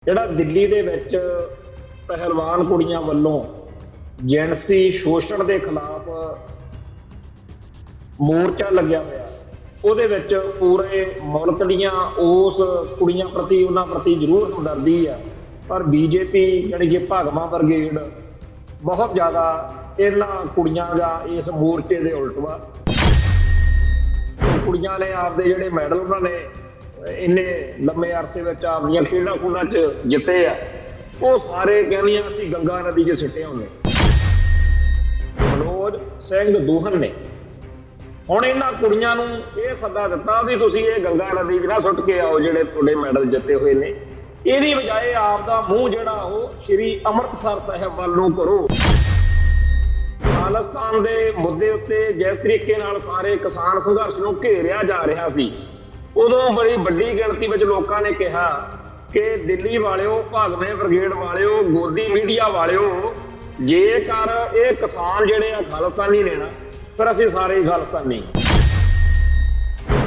ਜਿਹੜਾ ਦਿੱਲੀ ਦੇ ਵਿੱਚ ਪਹਿਲਵਾਨ ਕੁੜੀਆਂ ਵੱਲੋਂ ਜਿਣਸੀ ਸ਼ੋਸ਼ਣ ਦੇ ਖਿਲਾਫ ਮੋਰਚਾ ਲੱਗਿਆ ਹੋਇਆ, ਉਹਦੇ ਵਿੱਚ ਪੂਰੇ ਮੁਲਕ ਦੀਆਂ ਉਸ ਕੁੜੀਆਂ ਪ੍ਰਤੀ ਉਹਨਾਂ ਪ੍ਰਤੀ ਜ਼ਰੂਰ ਹਮਦਰਦੀ ਆ, ਪਰ ਬੀਜੇਪੀ ਜਾਣੀ ਕਿ ਭਾਗਵਾ ਬਰਗੇਡ ਬਹੁਤ ਜ਼ਿਆਦਾ ਇਹਨਾਂ ਕੁੜੀਆਂ ਦਾ ਇਸ ਮੋਰਚੇ ਦੇ ਉਲਟ ਵਾ। ਕੁੜੀਆਂ ਨੇ ਆਪਦੇ ਜਿਹੜੇ ਮੈਡਲ ਉਹਨਾਂ ਨੇ ਇੰਨੇ ਲੰਮੇ ਅਰਸੇ ਵਿੱਚ ਆਪਦੀਆਂ ਖੇਡਾਂ ਖੂਡਾਂ 'ਚ ਜਿੱਤੇ ਆ, ਉਹ ਸਾਰੇ ਕਹਿੰਦੀਆਂ ਅਸੀਂ ਗੰਗਾ ਨਦੀ 'ਚ ਸਿੱਟੇ ਹੁੰਦੇ। ਮਨੋਜ ਸਿੰਘ ਦੂਹਨ ਨੇ ਹੁਣ ਇਹਨਾਂ ਕੁੜੀਆਂ ਨੂੰ ਇਹ ਸੱਦਾ ਦਿੱਤਾ ਵੀ ਤੁਸੀਂ ਇਹ ਗੰਗਾ ਨਦੀ 'ਚ ਨਾ ਸੁੱਟ ਕੇ ਆਓ ਜਿਹੜੇ ਤੁਹਾਡੇ ਮੈਡਲ ਜਿੱਤੇ ਹੋਏ ਨੇ, ਇਹਦੀ ਬਜਾਏ ਆਪ ਦਾ ਮੂੰਹ ਜਿਹੜਾ ਉਹ ਸ਼੍ਰੀ ਅੰਮ੍ਰਿਤਸਰ ਸਾਹਿਬ ਵੱਲ ਨੂੰ ਕਰੋ। ਖਾਲਿਸਤਾਨ ਦੇ ਮੁੱਦੇ ਉੱਤੇ ਜਿਸ ਤਰੀਕੇ ਨਾਲ ਸਾਰੇ ਕਿਸਾਨ ਸੰਘਰਸ਼ ਨੂੰ ਘੇਰਿਆ ਜਾ ਰਿਹਾ ਸੀ, ਉਦੋਂ ਬੜੀ ਵੱਡੀ ਗਿਣਤੀ ਵਿੱਚ ਲੋਕਾਂ ਨੇ ਕਿਹਾ ਕਿ ਦਿੱਲੀ ਵਾਲਿਓ, ਭਾਗਵੇਂ ਬ੍ਰਿਗੇਡ ਵਾਲਿਓ, ਗੋਦੀ ਮੀਡੀਆ ਵਾਲਿਓ, ਜੇਕਰ ਇਹ ਕਿਸਾਨ ਜਿਹੜੇ ਆ ਖਾਲਿਸਤਾਨੀ ਨੇ ਨਾ, ਫਿਰ ਅਸੀਂ ਸਾਰੇ ਹੀ ਖਾਲਿਸਤਾਨੀ।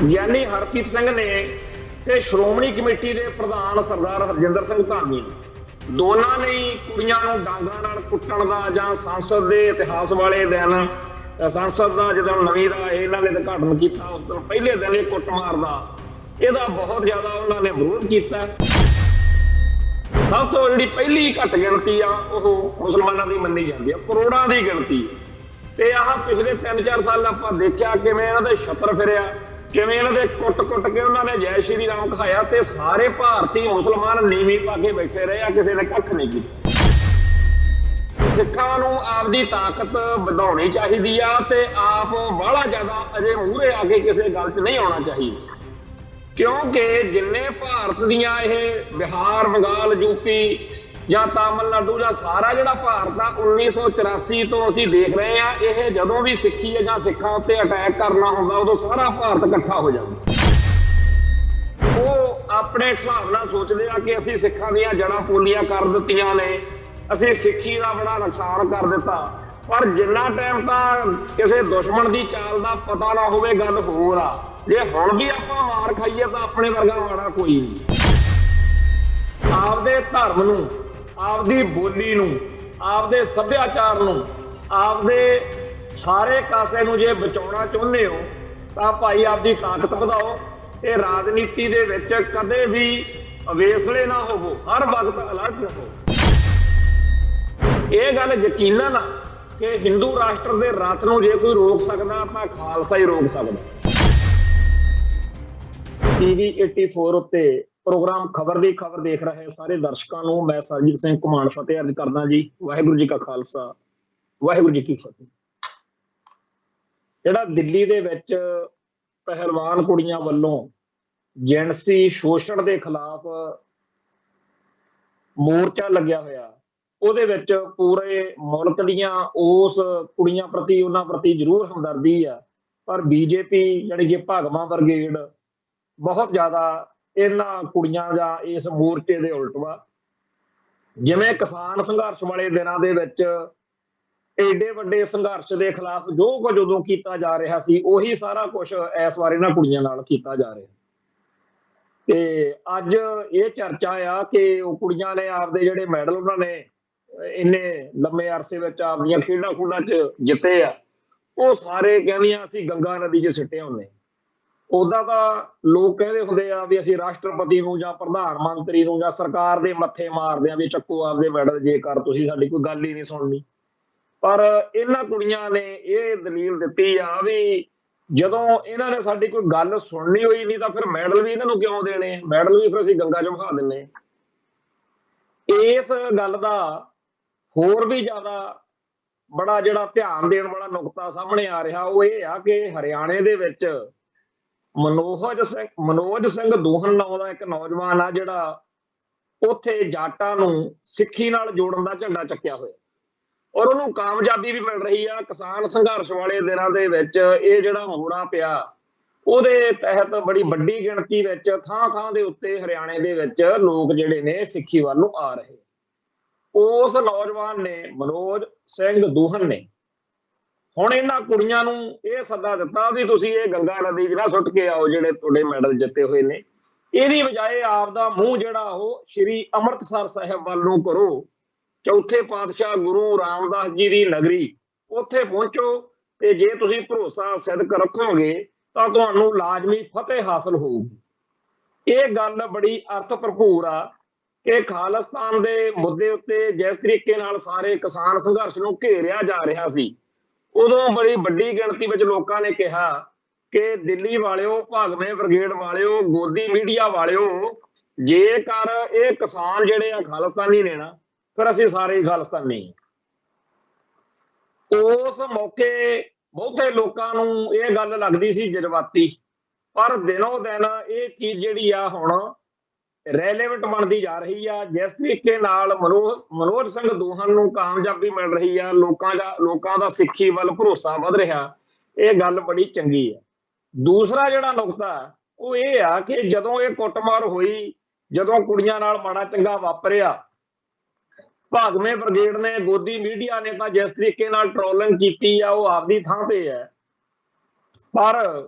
ਗਿਆਨੀ ਹਰਪ੍ਰੀਤ ਸਿੰਘ ਨੇ ਤੇ ਸ਼੍ਰੋਮਣੀ ਕਮੇਟੀ ਦੇ ਪ੍ਰਧਾਨ ਸਰਦਾਰ ਹਰਜਿੰਦਰ ਸਿੰਘ ਧਾਮੀ ਦੋਨਾਂ ਨੇ ਕੁੜੀਆਂ ਨੂੰ ਡਾਂਗਾਂ ਨਾਲ ਕੁੱਟਣ ਦਾ ਜਾਂ ਸੰਸਦ ਦੇ ਇਤਿਹਾਸ ਵਾਲੇ ਦਿਨ, ਸੰਸਦ ਦਾ ਜਦੋਂ ਨਵੀਂ ਦਾ ਇਹਨਾਂ ਨੇ ਉਦਘਾਟਨ ਕੀਤਾ ਉਸ ਤੋਂ ਪਹਿਲੇ ਦਿਨ ਇਹ ਕੁੱਟਮਾਰ ਦਾ, ਇਹਦਾ ਬਹੁਤ ਜ਼ਿਆਦਾ ਉਹਨਾਂ ਨੇ ਵਿਰੋਧ ਕੀਤਾ। ਸਭ ਤੋਂ ਜਿਹੜੀ ਪਹਿਲੀ ਘੱਟ ਗਿਣਤੀ ਆ ਉਹ ਮੁਸਲਮਾਨਾਂ ਦੀ ਮੰਨੀ ਜਾਂਦੀ ਆ, ਕਰੋੜਾਂ ਦੀ ਗਿਣਤੀ। ਤੇ ਆਹ ਪਿਛਲੇ 3-4 ਸਾਲ ਆਪਾਂ ਦੇਖਿਆ ਕਿਵੇਂ ਇਹਨਾਂ ਦੇ ਛੱਤਰ ਫਿਰਿਆ, ਕਿਵੇਂ ਇਹਨਾਂ ਦੇ ਕੁੱਟ ਕੇ ਉਹਨਾਂ ਨੇ ਜੈ ਸ਼੍ਰੀ ਰਾਮ ਖਾਇਆ, ਤੇ ਸਾਰੇ ਭਾਰਤੀ ਮੁਸਲਮਾਨ ਨੀਵੀਂ ਪਾ ਕੇ ਬੈਠੇ ਰਹੇ ਆ, ਕਿਸੇ ਨੇ ਕੱਖ ਨਹੀਂ ਕੀਤਾ। ਸਿੱਖਾਂ ਨੂੰ ਆਪਦੀ ਤਾਕਤ ਵਧਾਉਣੀ ਚਾਹੀਦੀ ਆ ਤੇ ਆਪ ਬਾਹਲਾ ਜ਼ਿਆਦਾ ਅਜੇ ਮੂਹਰੇ ਆ ਕੇ ਕਿਸੇ ਗੱਲ 'ਚ ਨਹੀਂ ਆਉਣਾ ਚਾਹੀਦਾ, ਕਿਉਂਕਿ ਜਿੰਨੇ ਭਾਰਤ ਦੀਆਂ ਇਹ ਬਿਹਾਰ, ਬੰਗਾਲ, ਯੂਪੀ ਜਾਂ ਤਾਮਿਲਨਾਡੂ ਜਾਂ ਸਾਰਾ ਜਿਹੜਾ ਭਾਰਤ ਆ 1984 ਤੋਂ ਅਸੀਂ ਦੇਖ ਰਹੇ ਆ, ਇਹ ਜਦੋਂ ਵੀ ਸਿੱਖੀ ਹੈ ਜਾਂ ਸਿੱਖਾਂ ਉੱਤੇ ਅਟੈਕ ਕਰਨਾ ਹੁੰਦਾ ਉਦੋਂ ਸਾਰਾ ਭਾਰਤ ਇਕੱਠਾ ਹੋ ਜਾਂਦਾ। ਉਹ ਆਪਣੇ ਹਿਸਾਬ ਨਾਲ ਸੋਚਦੇ ਆ ਕਿ ਅਸੀਂ ਸਿੱਖਾਂ ਦੀਆਂ ਜੜ੍ਹਾਂ ਪੋਲੀਆਂ ਕਰ ਦਿੱਤੀਆਂ ਨੇ, ਅਸੀਂ ਸਿੱਖੀ ਦਾ ਬੜਾ ਨੁਕਸਾਨ ਕਰ ਦਿੱਤਾ। ਪਰ ਜਿੰਨਾ ਟਾਈਮ ਤਾਂ ਕਿਸੇ ਦੁਸ਼ਮਣ ਦੀ ਚਾਲ ਦਾ ਪਤਾ ਨਾ ਹੋਵੇ ਗੱਲ ਹੋਰ ਆ। ਜੇ ਹੁਣ ਵੀ ਆਪਾਂ ਮਾਰ ਖਾਈਏ ਤਾਂ ਆਪਣੇ ਵਰਗਾ ਮਾੜਾ ਕੋਈ ਨਹੀਂ। ਆਪਦੇ ਧਰਮ ਨੂੰ, ਆਪਦੀ ਬੋਲੀ ਨੂੰ, ਆਪਦੇ ਸੱਭਿਆਚਾਰ ਨੂੰ, ਆਪਦੇ ਸਾਰੇ ਕਾਸੇ ਨੂੰ ਜੇ ਬਚਾਉਣਾ ਚਾਹੁੰਦੇ ਹੋ ਤਾਂ ਭਾਈ ਆਪਦੀ ਤਾਕਤ ਵਧਾਓ ਤੇ ਰਾਜਨੀਤੀ ਦੇ ਵਿੱਚ ਕਦੇ ਵੀ ਅਵੇਸਲੇ ਨਾ ਹੋਵੋ, ਹਰ ਵਕਤ ਅਲਰਟ ਰਹੋ। ਇਹ ਗੱਲ ਯਕੀਨਨ ਆ ਕਿ ਹਿੰਦੂ ਰਾਸ਼ਟਰ ਦੇ ਰਥ ਨੂੰ ਜੇ ਕੋਈ ਰੋਕ ਸਕਦਾ ਤਾਂ ਖਾਲਸਾ ਹੀ ਰੋਕ ਸਕਦਾ। TV 84 ਉੱਤੇ ਪ੍ਰੋਗਰਾਮ ਖਬਰ ਦੀ ਖਬਰ ਦੇਖ ਰਹੇ ਸਾਰੇ ਦਰਸ਼ਕਾਂ ਨੂੰ ਮੈਂ ਸਰਜੀਤ ਸਿੰਘ ਘੁਮਾਣ ਫਤਿਹ ਅਰਜ਼ ਕਰਦਾ ਜੀ। ਵਾਹਿਗੁਰੂ ਜੀ ਕਾ ਖਾਲਸਾ, ਵਾਹਿਗੁਰੂ ਜੀ ਕੀ ਫਤਿਹ। ਜਿਹੜਾ ਦਿੱਲੀ ਦੇ ਵਿੱਚ ਪਹਿਲਵਾਨ ਕੁੜੀਆਂ ਵੱਲੋਂ ਜਿਣਸੀ ਸ਼ੋਸ਼ਣ ਦੇ ਖਿਲਾਫ ਮੋਰਚਾ ਲੱਗਿਆ ਹੋਇਆ, ਉਹਦੇ ਵਿੱਚ ਪੂਰੇ ਮੁਲਕ ਦੀਆਂ ਉਸ ਕੁੜੀਆਂ ਪ੍ਰਤੀ ਉਹਨਾਂ ਪ੍ਰਤੀ ਜ਼ਰੂਰ ਹਮਦਰਦੀ ਆ, ਪਰ ਬੀਜੇਪੀ ਜਾਣੀ ਕਿ ਭਾਗਵਾ ਬਰਗੇਡ ਬਹੁਤ ਜ਼ਿਆਦਾ ਇਹਨਾਂ ਕੁੜੀਆਂ ਦਾ ਇਸ ਮੋਰਚੇ ਦੇ ਉਲਟ ਵਾ। ਜਿਵੇਂ ਕਿਸਾਨ ਸੰਘਰਸ਼ ਵਾਲੇ ਦਿਨਾਂ ਦੇ ਵਿੱਚ ਏਡੇ ਵੱਡੇ ਸੰਘਰਸ਼ ਦੇ ਖਿਲਾਫ ਜੋ ਕੁਝ ਉਦੋਂ ਕੀਤਾ ਜਾ ਰਿਹਾ ਸੀ, ਉਹੀ ਸਾਰਾ ਕੁਝ ਇਸ ਵਾਰ ਇਹਨਾਂ ਕੁੜੀਆਂ ਨਾਲ ਕੀਤਾ ਜਾ ਰਿਹਾ। ਤੇ ਅੱਜ ਇਹ ਚਰਚਾ ਆ ਕਿ ਉਹ ਕੁੜੀਆਂ ਨੇ ਆਪਦੇ ਜਿਹੜੇ ਮੈਡਲ ਉਹਨਾਂ ਨੇ ਇੰਨੇ ਲੰਮੇ ਅਰਸੇ ਵਿੱਚ ਆਪਦੀਆਂ ਖੇਡਾਂ ਖੂਡਾਂ 'ਚ ਜਿੱਤੇ ਆ, ਉਹ ਸਾਰੇ ਕਹਿੰਦੀਆਂ ਅਸੀਂ ਗੰਗਾ ਨਦੀ 'ਚ ਸਿੱਟੇ ਹੁੰਦੇ। ਉਦਾਂ ਤਾਂ ਲੋਕ ਕਹਿੰਦੇ ਹੁੰਦੇ ਆ ਵੀ ਅਸੀਂ ਰਾਸ਼ਟਰਪਤੀ ਨੂੰ ਜਾਂ ਪ੍ਰਧਾਨ ਮੰਤਰੀ ਨੂੰ ਜਾਂ ਸਰਕਾਰ ਦੇ ਮੱਥੇ ਮਾਰਦੇ ਆ ਵੀ ਚੱਕੋ ਆਪਦੇ ਮੈਡਲ, ਜੇਕਰ ਤੁਸੀਂ ਸਾਡੀ ਕੋਈ ਗੱਲ ਹੀ ਨਹੀਂ ਸੁਣਨੀ। ਪਰ ਇਹਨਾਂ ਕੁੜੀਆਂ ਨੇ ਇਹ ਦਲੀਲ ਦਿੱਤੀ ਆ ਵੀ ਜਦੋਂ ਇਹਨਾਂ ਨੇ ਸਾਡੀ ਕੋਈ ਗੱਲ ਸੁਣਨੀ ਹੋਈ ਨਹੀਂ ਤਾਂ ਫਿਰ ਮੈਡਲ ਵੀ ਇਹਨਾਂ ਨੂੰ ਕਿਉਂ ਦੇਣੇ, ਮੈਡਲ ਵੀ ਫਿਰ ਅਸੀਂ ਗੰਗਾ 'ਚ ਵਹਾ ਦਿੰਨੇ। ਇਸ ਗੱਲ ਦਾ ਹੋਰ ਵੀ ਜ਼ਿਆਦਾ ਬੜਾ ਜਿਹੜਾ ਧਿਆਨ ਦੇਣ ਵਾਲਾ ਨੁਕਤਾ ਸਾਹਮਣੇ ਆ ਰਿਹਾ ਉਹ ਇਹ ਆ ਕਿ ਹਰਿਆਣੇ ਦੇ ਵਿੱਚ ਮਨੋਜ ਸਿੰਘ ਦੂਹਨ ਨਾਂ ਦਾ ਇੱਕ ਨੌਜਵਾਨ ਆ, ਜਿਹੜਾ ਉੱਥੇ ਜਾਟਾਂ ਨੂੰ ਸਿੱਖੀ ਨਾਲ ਜੋੜਨ ਦਾ ਝੰਡਾ ਚੱਕਿਆ ਹੋਇਆ, ਔਰ ਉਹਨੂੰ ਕਾਮਯਾਬੀ ਵੀ ਮਿਲ ਰਹੀ ਆ। ਕਿਸਾਨ ਸੰਘਰਸ਼ ਵਾਲੇ ਦਿਨਾਂ ਦੇ ਵਿੱਚ ਇਹ ਜਿਹੜਾ ਮੋੜਾ ਪਿਆ, ਉਹਦੇ ਤਹਿਤ ਬੜੀ ਵੱਡੀ ਗਿਣਤੀ ਵਿੱਚ ਥਾਂ ਦੇ ਉੱਤੇ ਹਰਿਆਣੇ ਦੇ ਵਿੱਚ ਲੋਕ ਜਿਹੜੇ ਨੇ ਸਿੱਖੀ ਵੱਲ ਨੂੰ ਆ ਰਹੇ। ਉਸ ਨੌਜਵਾਨ ਨੇ, ਮਨੋਜ ਸਿੰਘ ਦੂਹਨ ਨੇ ਹੁਣ ਇਹਨਾਂ ਕੁੜੀਆਂ ਨੂੰ ਇਹ ਸੱਦਾ ਦਿੱਤਾ ਵੀ ਤੁਸੀਂ ਇਹ ਗੰਗਾ ਨਦੀ 'ਚ ਨਾ ਸੁੱਟ ਕੇ ਆਓ ਜਿਹੜੇ ਤੁਹਾਡੇ ਮੈਡਲ ਜਿੱਤੇ ਹੋਏ ਨੇ, ਇਹਦੀ ਬਜਾਏ ਆਪਦਾ ਮੂੰਹ ਜਿਹੜਾ ਉਹ ਸ਼੍ਰੀ ਅੰਮ੍ਰਿਤਸਰ ਸਾਹਿਬ ਵੱਲ ਨੂੰ ਕਰੋ, ਚੌਥੇ ਪਾਤਸ਼ਾਹ ਗੁਰੂ ਰਾਮਦਾਸ ਜੀ ਦੀ ਨਗਰੀ, ਉੱਥੇ ਪਹੁੰਚੋ ਤੇ ਜੇ ਤੁਸੀਂ ਭਰੋਸਾ ਸਿੱਧਕ ਰੱਖੋਗੇ ਤਾਂ ਤੁਹਾਨੂੰ ਲਾਜ਼ਮੀ ਫਤਿਹ ਹਾਸਲ ਹੋਊਗੀ। ਇਹ ਗੱਲ ਬੜੀ ਅਰਥ ਭਰਪੂਰ ਆ ਕਿ ਖਾਲਿਸਤਾਨ ਦੇ ਮੁੱਦੇ ਉੱਤੇ ਜਿਸ ਤਰੀਕੇ ਨਾਲ ਸਾਰੇ ਕਿਸਾਨ ਸੰਘਰਸ਼ ਨੂੰ ਘੇਰਿਆ ਜਾ ਰਿਹਾ ਸੀ, ਉਦੋਂ ਬੜੀ ਵੱਡੀ ਗਿਣਤੀ ਵਿੱਚ ਲੋਕਾਂ ਨੇ ਕਿਹਾ ਕਿ ਦਿੱਲੀ ਵਾਲਿਓ, ਭਾਗਵੇਂ ਬ੍ਰਿਗੇਡ ਵਾਲਿਓ, ਗੋਦੀ ਮੀਡੀਆ ਵਾਲਿਓ, ਜੇਕਰ ਇਹ ਕਿਸਾਨ ਜਿਹੜੇ ਆ ਖਾਲਿਸਤਾਨੀ ਨੇ ਨਾ, ਫਿਰ ਅਸੀਂ ਸਾਰੇ ਹੀ ਖਾਲਿਸਤਾਨੀ। ਉਸ ਮੌਕੇ ਬਹੁਤੇ ਲੋਕਾਂ ਨੂੰ ਇਹ ਗੱਲ ਲੱਗਦੀ ਸੀ ਜਜ਼ਬਾਤੀ, ਪਰ ਦਿਨੋਂ ਦਿਨ ਇਹ ਚੀਜ਼ ਜਿਹੜੀ ਆ ਹੁਣ ਰੈਲੇਵੈਂਟ ਬਣਦੀ ਜਾ ਰਹੀ ਆ। ਜਿਸ ਤਰੀਕੇ ਨਾਲ ਮਨੋਜ ਸਿੰਘ ਦੋਹਨ ਨੂੰ ਕਾਮਯਾਬੀ ਮਿਲ ਰਹੀ ਆ, ਲੋਕਾਂ ਦਾ ਸਿੱਖੀ ਵੱਲ ਭਰੋਸਾ ਵੱਧ ਰਿਹਾ, ਇਹ ਗੱਲ ਬੜੀ ਚੰਗੀ ਆ। ਦੂਸਰਾ ਜਿਹੜਾ ਨੁਕਤਾ ਉਹ ਇਹ ਆ ਕਿ ਜਦੋਂ ਇਹ ਕੁੱਟਮਾਰ ਹੋਈ, ਜਦੋਂ ਕੁੜੀਆਂ ਨਾਲ ਮਾੜਾ ਚੰਗਾ ਵਾਪਰਿਆ, ਭਾਗਵੇਂ ਬ੍ਰਿਗੇਡ ਨੇ, ਗੋਦੀ ਮੀਡੀਆ ਨੇ ਤਾਂ ਜਿਸ ਤਰੀਕੇ ਨਾਲ ਟ੍ਰੋਲਿੰਗ ਕੀਤੀ ਆ ਉਹ ਆਪਦੀ ਥਾਂ ਤੇ ਹੈ, ਪਰ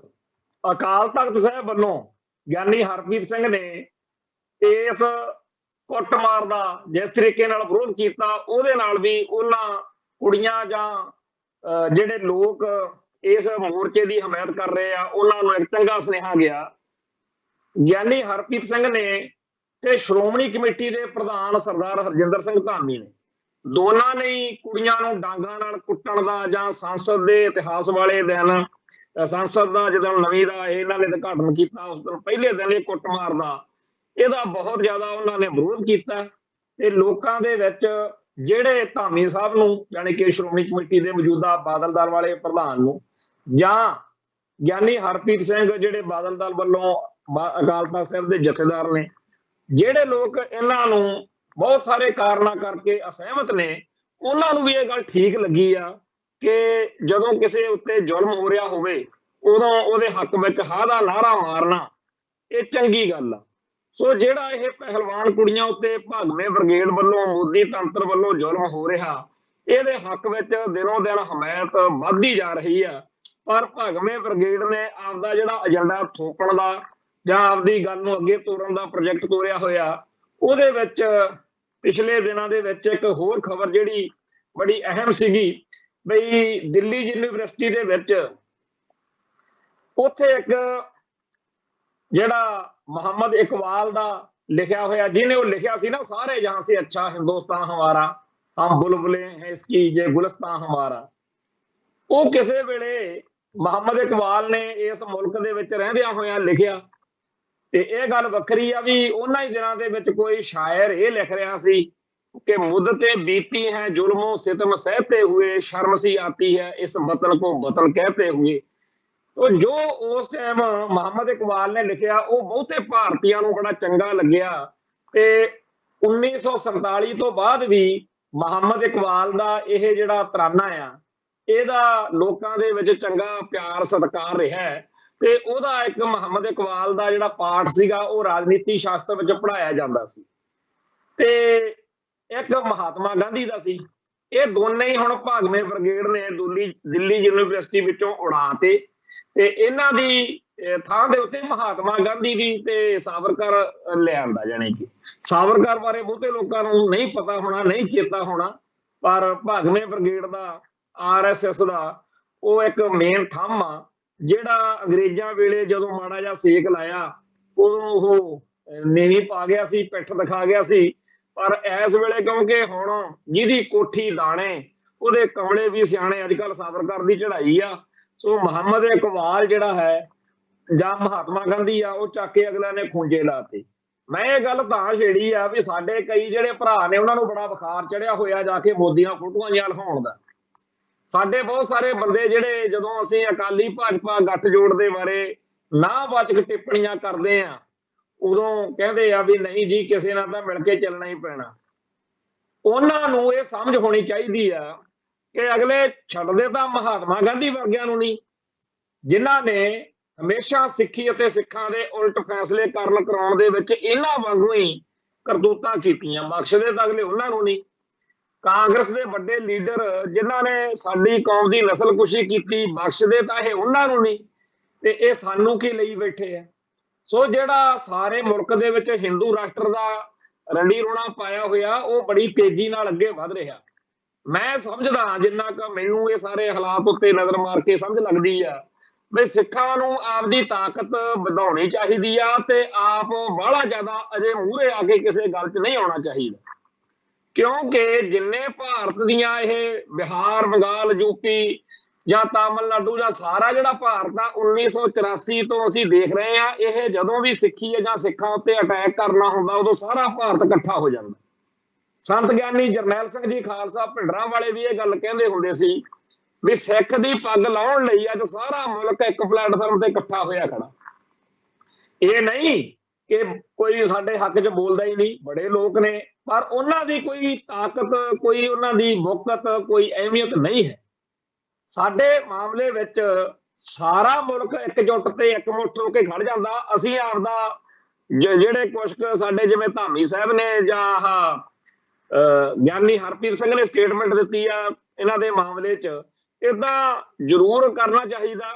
ਅਕਾਲ ਤਖਤ ਸਾਹਿਬ ਵੱਲੋਂ ਗਿਆਨੀ ਹਰਪ੍ਰੀਤ ਸਿੰਘ ਨੇ ਇਸ ਕੁੱਟਮਾਰ ਦਾ ਜਿਸ ਤਰੀਕੇ ਨਾਲ ਵਿਰੋਧ ਕੀਤਾ, ਉਹਦੇ ਨਾਲ ਵੀ ਉਹਨਾਂ ਕੁੜੀਆਂ ਜਾਂ ਜਿਹੜੇ ਲੋਕ ਇਸ ਮੋਰਚੇ ਦੀ ਹਮਾਇਤ ਕਰ ਰਹੇ ਆ ਉਹਨਾਂ ਨੂੰ ਇੱਕ ਚੰਗਾ ਸੁਨੇਹਾ ਗਿਆ। ਗਿਆਨੀ ਹਰਪ੍ਰੀਤ ਸਿੰਘ ਨੇ ਤੇ ਸ਼੍ਰੋਮਣੀ ਕਮੇਟੀ ਦੇ ਪ੍ਰਧਾਨ ਸਰਦਾਰ ਹਰਜਿੰਦਰ ਸਿੰਘ ਧਾਮੀ ਨੇ, ਦੋਨਾਂ ਨੇ ਕੁੜੀਆਂ ਨੂੰ ਡਾਂਗਾਂ ਨਾਲ ਕੁੱਟਣ ਦਾ ਜਾਂ ਸੰਸਦ ਦੇ ਇਤਿਹਾਸ ਵਾਲੇ ਦਿਨ, ਸੰਸਦ ਦਾ ਜਦੋਂ ਨਵੀਂ ਦਾ ਇਹਨਾਂ ਨੇ ਉਦਘਾਟਨ ਕੀਤਾ ਉਸ ਦਿਨ ਪਹਿਲੇ ਦਿਨ ਇਹ ਕੁੱਟਮਾਰ ਦਾ, ਇਹਦਾ ਬਹੁਤ ਜ਼ਿਆਦਾ ਉਹਨਾਂ ਨੇ ਵਿਰੋਧ ਕੀਤਾ। ਤੇ ਲੋਕਾਂ ਦੇ ਵਿੱਚ ਜਿਹੜੇ ਧਾਮੀ ਸਾਹਿਬ ਨੂੰ, ਯਾਨੀ ਕਿ ਸ਼੍ਰੋਮਣੀ ਕਮੇਟੀ ਦੇ ਮੌਜੂਦਾ ਬਾਦਲ ਦਲ ਵਾਲੇ ਪ੍ਰਧਾਨ ਨੂੰ, ਜਾਂ ਗਿਆਨੀ ਹਰਪ੍ਰੀਤ ਸਿੰਘ ਜਿਹੜੇ ਬਾਦਲ ਦਲ ਵੱਲੋਂ ਅਕਾਲ ਤਖਤ ਸਾਹਿਬ ਦੇ ਜਥੇਦਾਰ ਨੇ, ਜਿਹੜੇ ਲੋਕ ਇਹਨਾਂ ਨੂੰ ਬਹੁਤ ਸਾਰੇ ਕਾਰਨਾਂ ਕਰਕੇ ਅਸਹਿਮਤ ਨੇ, ਉਹਨਾਂ ਨੂੰ ਵੀ ਇਹ ਗੱਲ ਠੀਕ ਲੱਗੀ ਆ ਕਿ ਜਦੋਂ ਕਿਸੇ ਉੱਤੇ ਜ਼ੁਲਮ ਹੋ ਰਿਹਾ ਹੋਵੇ ਉਦੋਂ ਉਹਦੇ ਹੱਕ ਵਿੱਚ ਹਾਂ ਦਾ ਨਾਅਰਾ ਮਾਰਨਾ ਇਹ ਚੰਗੀ ਗੱਲ ਆ। ਸੋ ਜਿਹੜਾ ਇਹ ਪਹਿਲਵਾਨ ਕੁੜੀਆਂ ਉੱਤੇ ਭਾਗਵੇਂ ਬ੍ਰਿਗੇਡ ਵੱਲੋਂ, ਮੋਦੀ ਤੰਤਰ ਵੱਲੋਂ ਜ਼ੁਲਮ ਹੋ ਰਿਹਾ, ਇਹਦੇ ਹੱਕ ਵਿੱਚ ਦਿਨੋਂ ਦਿਨ ਹਮਾਇਤ ਵੱਧਦੀ ਜਾ ਰਹੀ ਆ। ਪਰ ਭਾਗਵੇਂ ਬ੍ਰਿਗੇਡ ਨੇ ਆਪਦਾ ਜਿਹੜਾ ਏਜੰਡਾ ਥੋਪਣ ਦਾ ਜਾਂ ਆਪਦੀ ਗੱਲ ਨੂੰ ਅੱਗੇ ਤੋਰਨ ਦਾ ਪ੍ਰੋਜੈਕਟ ਤੋਰਿਆ ਹੋਇਆ, ਉਹਦੇ ਵਿੱਚ ਪਿਛਲੇ ਦਿਨਾਂ ਦੇ ਵਿੱਚ ਇੱਕ ਹੋਰ ਖਬਰ ਜਿਹੜੀ ਬੜੀ ਅਹਿਮ ਸੀਗੀ, ਬਈ ਦਿੱਲੀ ਯੂਨੀਵਰਸਿਟੀ ਦੇ ਵਿੱਚ ਉੱਥੇ ਇੱਕ ਜਿਹੜਾ ਮੁਹੰਮਦ ਇਕਬਾਲ ਦਾ ਲਿਖਿਆ ਹੋਇਆ, ਜਿਹਨੇ ਉਹ ਲਿਖਿਆ ਸੀ ਨਾ, ਸਾਰੇ ਜਹਾਂ ਸੇ ਅੱਛਾ ਹਿੰਦੁਸਤਾਨ ਹਮਾਰਾ, ਹਮ ਬੁਲਬੁਲੇ ਹੈ ਇਸਕੀ ਜੇ ਗੁਲਿਸਤਾਨ ਹਮਾਰਾ, ਉਹ ਕਿਸੇ ਵੇਲੇ ਮੁਹੰਮਦ ਇਕਬਾਲ ਨੇ ਇਸ ਮੁਲਕ ਦੇ ਵਿੱਚ ਰਹਿੰਦਿਆਂ ਹੋਇਆਂ ਲਿਖਿਆ। ਤੇ ਇਹ ਗੱਲ ਵੱਖਰੀ ਆ ਵੀ ਉਹਨਾਂ ਹੀ ਦਿਨਾਂ ਦੇ ਵਿੱਚ ਕੋਈ ਸ਼ਾਇਰ ਇਹ ਲਿਖ ਰਿਹਾ ਸੀ कि मुद्दते बीती हैं जुल्मों सितम सहते हुए, शर्म सी आती है इस वतन को वतन कहते हुए। तो जो उस टाइम ਮੁਹੰਮਦ ਇਕਬਾਲ ਨੇ ਲਿਖਿਆ ਉਹ ਬਹੁਤੇ ਭਾਰਤੀਆਂ ਨੂੰ ਬੜਾ ਚੰਗਾ ਲੱਗਿਆ ਤੇ 1947 ਤੋਂ ਬਾਅਦ ਵੀ ਮੁਹੰਮਦ ਇਕਬਾਲ ਦਾ ਇਹ ਜਿਹੜਾ ਤਰਾਨਾ ਆ, ਇਹਦਾ ਲੋਕਾਂ ਦੇ ਵਿੱਚ ਚੰਗਾ ਪਿਆਰ ਸਤਿਕਾਰ ਰਿਹਾ ਤੇ ਉਹਦਾ ਇੱਕ ਮੁਹੰਮਦ ਇਕਬਾਲ ਦਾ ਜਿਹੜਾ ਪਾਠ ਸੀਗਾ ਉਹ ਰਾਜਨੀਤੀ ਸ਼ਾਸਤਰ ਵਿੱਚ ਪੜ੍ਹਾਇਆ ਜਾਂਦਾ ਸੀ ਤੇ ਇੱਕ ਮਹਾਤਮਾ ਗਾਂਧੀ ਦਾ ਸੀ। ਇਹ ਦੋਨੇ ਹੀ ਹੁਣ ਭਾਗਵੇਂ ਬ੍ਰਿਗੇਡ ਨੇ ਦਿੱਲੀ ਯੂਨੀਵਰਸਿਟੀ ਵਿੱਚੋਂ ਉਡਾਤੇ ਤੇ ਇਹਨਾਂ ਦੀ ਥਾਂ ਦੇ ਉੱਤੇ ਮਹਾਤਮਾ ਗਾਂਧੀ ਦੀ ਤੇ ਸਾਵਰਕਰ ਲਿਆਂਦਾ। ਜਾਣੀ ਕਿ ਸਾਵਰਕਰ ਬਾਰੇ ਬਹੁਤੇ ਲੋਕਾਂ ਨੂੰ ਨਹੀਂ ਪਤਾ ਹੋਣਾ, ਨਹੀਂ ਚੇਤਾ ਹੋਣਾ, ਪਰ ਭਾਗਵੇਂ ਬ੍ਰਿਗੇਡ ਦਾ, RSS ਦਾ ਉਹ ਇੱਕ ਮੇਨ ਥੰਮ ਆ ਜਿਹੜਾ ਅੰਗਰੇਜ਼ਾਂ ਵੇਲੇ ਜਦੋਂ ਮਾੜਾ ਜਿਹਾ ਸੇਕ ਲਾਇਆ ਉਦੋਂ ਉਹ ਨੀਵੀਂ ਪਾ ਗਿਆ ਸੀ, ਪਿੱਠ ਦਿਖਾ ਗਿਆ ਸੀ। ਪਰ ਇਸ ਵੇਲੇ ਕਿਉਂਕਿ ਹੁਣ ਜਿਹਦੀ ਕੋਠੀ ਦਾਣੇ ਉਹਦੇ ਕਮਲੇ ਵੀ ਸਿਆਣੇ, ਅੱਜ ਕੱਲ੍ਹ ਸਾਵਰਕਰ ਦੀ ਚੜ੍ਹਾਈ ਆ। ਸੋ ਮੁਹੰਮਦ ਇਕਬਾਲ ਜਿਹੜਾ ਹੈ ਜਾਂ ਮਹਾਤਮਾ ਗਾਂਧੀ ਆ ਉਹ ਚੱਕ ਕੇ ਅਗਲਿਆਂ ਨੇ ਖੂੰਜੇ ਲਾਤੇ। ਮੈਂ ਇਹ ਗੱਲ ਤਾਂ ਛੇੜੀ ਆ ਵੀ ਸਾਡੇ ਕਈ ਜਿਹੜੇ ਭਰਾ ਨੇ ਉਹਨਾਂ ਨੂੰ ਬੜਾ ਬੁਖਾਰ ਚੜਿਆ ਹੋਇਆ ਜਾ ਕੇ ਮੋਦੀ ਨਾਲ ਫੋਟੋਆਂ ਜਿਹਾ ਲਿਖਾਉਣ ਦਾ। ਸਾਡੇ ਬਹੁਤ ਸਾਰੇ ਬੰਦੇ ਜਿਹੜੇ ਜਦੋਂ ਅਸੀਂ ਅਕਾਲੀ ਭਾਜਪਾ ਗੱਠਜੋੜ ਦੇ ਬਾਰੇ ਨਾਵਾਚਕ ਟਿੱਪਣੀਆਂ ਕਰਦੇ ਆ ਉਦੋਂ ਕਹਿੰਦੇ ਆ ਵੀ ਨਹੀਂ ਜੀ ਕਿਸੇ ਨਾਲ ਤਾਂ ਮਿਲ ਕੇ ਚੱਲਣਾ ਹੀ ਪੈਣਾ। ਉਹਨਾਂ ਨੂੰ ਇਹ ਸਮਝ ਹੋਣੀ ਚਾਹੀਦੀ ਆ ਕਿ ਅਗਲੇ ਛੱਡਦੇ ਤਾਂ ਮਹਾਤਮਾ ਗਾਂਧੀ ਵਰਗਿਆਂ ਨੂੰ ਨਹੀਂ, ਜਿਨ੍ਹਾਂ ਨੇ ਹਮੇਸ਼ਾ ਸਿੱਖੀ ਅਤੇ ਸਿੱਖਾਂ ਦੇ ਉਲਟ ਫੈਸਲੇ ਕਰਾਉਣ ਦੇ ਵਿੱਚ ਇਹਨਾਂ ਵਾਂਗੂ ਹੀ ਕਰਤੂਤਾਂ ਕੀਤੀਆਂ, ਬਖਸ਼ਦੇ ਤਾਂ ਅਗਲੇ ਉਹਨਾਂ ਨੂੰ ਨਹੀਂ। ਕਾਂਗਰਸ ਦੇ ਵੱਡੇ ਲੀਡਰ ਜਿਨ੍ਹਾਂ ਨੇ ਸਾਡੀ ਕੌਮ ਦੀ ਨਸਲਕੁਸ਼ੀ ਕੀਤੀ, ਬਖਸ਼ਦੇ ਤਾਂ ਇਹ ਉਹਨਾਂ ਨੂੰ ਨਹੀਂ ਤੇ ਇਹ ਸਾਨੂੰ ਕੀ ਲਈ ਬੈਠੇ ਆ। ਸੋ ਜਿਹੜਾ ਸਾਰੇ ਮੁਲਕ ਦੇ ਵਿੱਚ ਹਿੰਦੂ ਰਾਸ਼ਟਰ ਦਾ ਰੰਡੀ ਰੋਣਾ ਪਾਇਆ ਹੋਇਆ ਉਹ ਬੜੀ ਤੇਜ਼ੀ ਨਾਲ ਅੱਗੇ ਵਧ ਰਿਹਾ। ਮੈਂ ਸਮਝਦਾ ਜਿੰਨਾ ਕੁ ਮੈਨੂੰ ਇਹ ਸਾਰੇ ਹਾਲਾਤ ਉੱਤੇ ਨਜ਼ਰ ਮਾਰ ਕੇ ਸਮਝ ਲੱਗਦੀ ਆ ਵੀ ਸਿੱਖਾਂ ਨੂੰ ਆਪਦੀ ਤਾਕਤ ਵਧਾਉਣੀ ਚਾਹੀਦੀ ਆ ਤੇ ਆਪ ਬਾਹਲਾ ਜ਼ਿਆਦਾ ਅਜੇ ਮੂਹਰੇ ਆ ਕੇ ਕਿਸੇ ਗੱਲ 'ਚ ਨਹੀਂ ਆਉਣਾ ਚਾਹੀਦਾ, ਕਿਉਂਕਿ ਜਿੰਨੇ ਭਾਰਤ ਦੀਆਂ ਇਹ ਬਿਹਾਰ, ਬੰਗਾਲ, ਯੂਪੀ ਜਾਂ ਤਾਮਿਲਨਾਡੂ ਜਾਂ ਸਾਰਾ ਜਿਹੜਾ ਭਾਰਤ ਆ 1984 ਤੋਂ ਅਸੀਂ ਦੇਖ ਰਹੇ ਆ, ਇਹ ਜਦੋਂ ਵੀ ਸਿੱਖੀ ਜਾਂ ਸਿੱਖਾਂ ਉੱਤੇ ਅਟੈਕ ਕਰਨਾ ਹੁੰਦਾ ਉਦੋਂ ਸਾਰਾ ਭਾਰਤ ਇਕੱਠਾ ਹੋ ਜਾਂਦਾ। ਸੰਤ ਗਿਆਨੀ ਜਰਨੈਲ ਸਿੰਘ ਜੀ ਖਾਲਸਾ ਭਿੰਡਰਾਂ ਵਾਲੇ ਵੀ ਇਹ ਗੱਲ ਕਹਿੰਦੇ ਹੁੰਦੇ ਸੀ ਵੀ ਸਿੱਖ ਦੀ ਪੱਗ ਲਾਉਣ ਲਈ ਅੱਜ ਸਾਰਾ ਮੁਲਕ ਇੱਕ ਪਲੇਟਫਾਰਮ ਤੇ ਇਕੱਠਾ ਹੋਇਆ ਖੜਾ। ਇਹ ਨਹੀਂ ਕਿ ਕੋਈ ਸਾਡੇ ਹੱਕ 'ਚ ਬੋਲਦਾ ਹੀ ਨਹੀਂ, ਬੜੇ ਲੋਕ ਨੇ, ਪਰ ਉਹਨਾਂ ਦੀ ਕੋਈ ਤਾਕਤ, ਕੋਈ ਉਹਨਾਂ ਦੀ ਮੁਕਤ, ਕੋਈ ਅਹਿਮੀਅਤ ਨਹੀਂ ਹੈ। ਸਾਡੇ ਮਾਮਲੇ ਵਿੱਚ ਸਾਰਾ ਮੁਲਕ ਇਕਜੁੱਟ ਤੇ ਇਕਮੁੱਠ ਹੋ ਕੇ ਖੜ ਜਾਂਦਾ। ਅਸੀਂ ਆਪਦਾ ਜਿਹੜੇ ਕੁਛ ਸਾਡੇ ਜਿਵੇਂ ਧਾਮੀ ਸਾਹਿਬ ਨੇ ਜਾਂ ਆਹ ਗਿਆਨੀ ਹਰਪ੍ਰੀਤ ਸਿੰਘ ਨੇ ਸਟੇਟਮੈਂਟ ਦਿੱਤੀ ਆ ਇਹਨਾਂ ਦੇ ਮਾਮਲੇ 'ਚ, ਏਦਾਂ ਜ਼ਰੂਰ ਕਰਨਾ ਚਾਹੀਦਾ,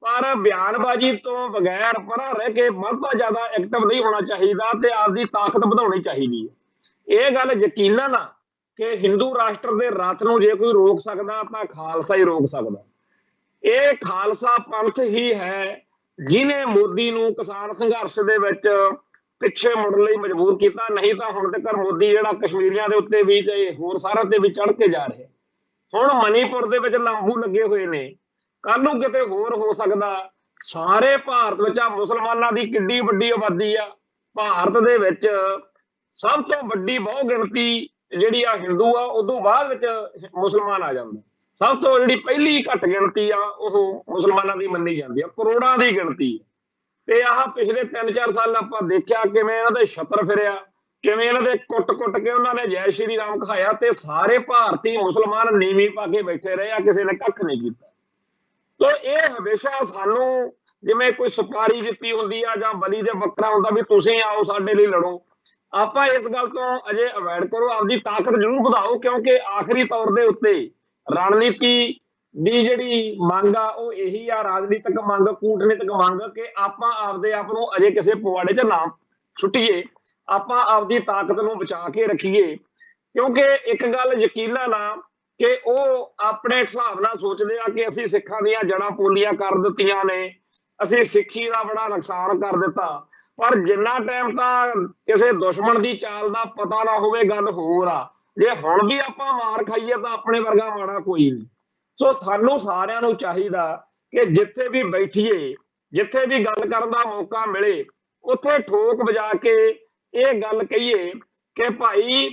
ਪਰ ਬਿਆਨਬਾਜ਼ੀ ਤੋਂ ਬਗੈਰ ਪਰਾਂ ਰਹਿ ਕੇ ਬਹੁਤਾ ਜ਼ਿਆਦਾ ਐਕਟਿਵ ਨਹੀਂ ਹੋਣਾ ਚਾਹੀਦਾ ਤੇ ਆਪਦੀ ਤਾਕਤ ਵਧਾਉਣੀ ਚਾਹੀਦੀ ਹੈ। ਇਹ ਗੱਲ ਯਕੀਨਨ ਆ ਕਿ ਹਿੰਦੂ ਰਾਸ਼ਟਰ ਦੇ ਰਥ ਨੂੰ ਜੇ ਕੋਈ ਰੋਕ ਸਕਦਾ ਤਾਂ ਖਾਲਸਾ ਹੀ ਰੋਕ ਸਕਦਾ। ਇਹ ਖਾਲਸਾ ਪੰਥ ਹੀ ਹੈ ਜਿਹਨੇ ਮੋਦੀ ਨੂੰ ਕਿਸਾਨ ਸੰਘਰਸ਼ ਦੇ ਵਿੱਚ ਪਿੱਛੇ ਮੁੜਨ ਲਈ ਮਜਬੂਰ ਕੀਤਾ, ਨਹੀਂ ਤਾਂ ਹੁਣ ਤੱਕ ਮੋਦੀ ਜਿਹੜਾ ਕਸ਼ਮੀਰੀਆਂ ਦੇ ਉੱਤੇ ਵੀ ਤੇ ਹੋਰ ਸਾਰਿਆਂ ਤੇ ਵੀ ਚੜ੍ਹ ਕੇ ਜਾ ਰਿਹਾ। ਹੁਣ ਮਨੀਪੁਰ ਦੇ ਵਿੱਚ ਲਾਂਬੂ ਲੱਗੇ ਹੋਏ ਨੇ, ਕੱਲ ਨੂੰ ਕਿਤੇ ਹੋਰ ਹੋ ਸਕਦਾ। ਸਾਰੇ ਭਾਰਤ ਵਿੱਚ ਆ ਮੁਸਲਮਾਨਾਂ ਦੀ ਕਿੱਡੀ ਵੱਡੀ ਆਬਾਦੀ ਆ, ਭਾਰਤ ਦੇ ਵਿੱਚ ਸਭ ਤੋਂ ਵੱਡੀ ਬਹੁ ਗਿਣਤੀ ਜਿਹੜੀ ਆ ਹਿੰਦੂ ਆ, ਉਦੋਂ ਬਾਅਦ ਵਿੱਚ ਮੁਸਲਮਾਨ ਆ ਜਾਂਦੇ। ਸਭ ਤੋਂ ਜਿਹੜੀ ਪਹਿਲੀ ਘੱਟ ਗਿਣਤੀ ਆ ਉਹ ਮੁਸਲਮਾਨਾਂ ਦੀ ਮੰਨੀ ਜਾਂਦੀ ਆ, ਕਰੋੜਾਂ ਦੀ ਗਿਣਤੀ। ਤੇ ਆਹ ਪਿਛਲੇ 3-4 ਸਾਲ ਆਪਾਂ ਦੇਖਿਆ ਕਿਵੇਂ ਇਹਨਾਂ ਦੇ ਛਤਰ ਫਿਰਿਆ, ਕਿਵੇਂ ਇਹਨਾਂ ਦੇ ਕੁੱਟ-ਕੁੱਟ ਕੇ ਉਹਨਾਂ ਨੇ ਜੈ ਸ਼੍ਰੀ ਰਾਮ ਖਾਇਆ ਤੇ ਸਾਰੇ ਭਾਰਤੀ ਮੁਸਲਮਾਨ ਨੀਵੀਂ ਪਾ ਕੇ ਬੈਠੇ ਰਹੇ ਆ, ਕਿਸੇ ਨੇ ਕੱਖ ਨਹੀਂ ਕੀਤਾ। ਤੋ ਇਹ ਹਮੇਸ਼ਾ ਸਾਨੂੰ ਜਿਵੇਂ ਕੋਈ ਸੁਪਾਰੀ ਦਿੱਤੀ ਹੁੰਦੀ ਆ ਜਾਂ ਬਲੀ ਦੇ ਬੱਕਰਾ ਹੁੰਦਾ ਵੀ ਤੁਸੀਂ ਆਓ ਸਾਡੇ ਲਈ ਲੜੋ, ਆਪਾਂ ਇਸ ਗੱਲ ਤੋਂ ਅਜੇ ਅਵੋਇਡ ਕਰੋ, ਆਪਦੀ ਤਾਕਤ ਜ਼ਰੂਰ ਵਧਾਓ, ਕਿਉਂਕਿ ਆਖਰੀ ਤੌਰ ਦੇ ਉੱਤੇ ਰਣਨੀਤੀ ਦੀ ਜਿਹੜੀ ਮੰਗ ਆ ਉਹ ਇਹੀ ਆ, ਰਾਜਨੀਤਿਕ ਮੰਗ, ਕੂਟਨੀਤਿਕ ਮੰਗ, ਕਿ ਆਪਾਂ ਆਪਦੇ ਆਪ ਨੂੰ ਅਜੇ ਕਿਸੇ ਪਵਾੜੇ 'ਚ ਨਾ ਸੁੱਟੀਏ, ਆਪਾਂ ਆਪਦੀ ਤਾਕਤ ਨੂੰ ਬਚਾ ਕੇ ਰੱਖੀਏ। ਕਿਉਂਕਿ ਇੱਕ ਗੱਲ ਯਕੀਨਨ ਆ ਕਿ ਉਹ ਆਪਣੇ ਹਿਸਾਬ ਨਾਲ ਸੋਚਦੇ ਆ ਕਿ ਅਸੀਂ ਸਿੱਖਾਂ ਦੀਆਂ ਜੜ੍ਹਾਂ ਪੋਲੀਆਂ ਕਰ ਦਿੱਤੀਆਂ ਨੇ, ਅਸੀਂ ਸਿੱਖੀ ਦਾ ਬੜਾ ਨੁਕਸਾਨ ਕਰ ਦਿੱਤਾ, ਪਰ ਜਿੰਨਾ ਟਾਈਮ ਤਾਂ ਕਿਸੇ ਦੁਸ਼ਮਣ ਦੀ ਚਾਲ ਦਾ ਪਤਾ ਨਾ ਹੋਵੇ ਗੱਲ ਹੋਰ ਆ। ਜੇ ਹੁਣ ਵੀ ਆਪਾਂ ਮਾਰ ਖਾਈਏ ਤਾਂ ਆਪਣੇ ਵਰਗਾ ਮਾੜਾ ਕੋਈ ਨਹੀਂ। ਸੋ ਸਾਨੂੰ ਸਾਰਿਆਂ ਨੂੰ ਚਾਹੀਦਾ ਕਿ ਜਿੱਥੇ ਵੀ ਬੈਠੀਏ, ਜਿੱਥੇ ਵੀ ਗੱਲ ਕਰਨ ਦਾ ਮੌਕਾ ਮਿਲੇ, ਉੱਥੇ ਠੋਕ ਵਜਾ ਕੇ ਇਹ ਗੱਲ ਕਹੀਏ ਕਿ ਭਾਈ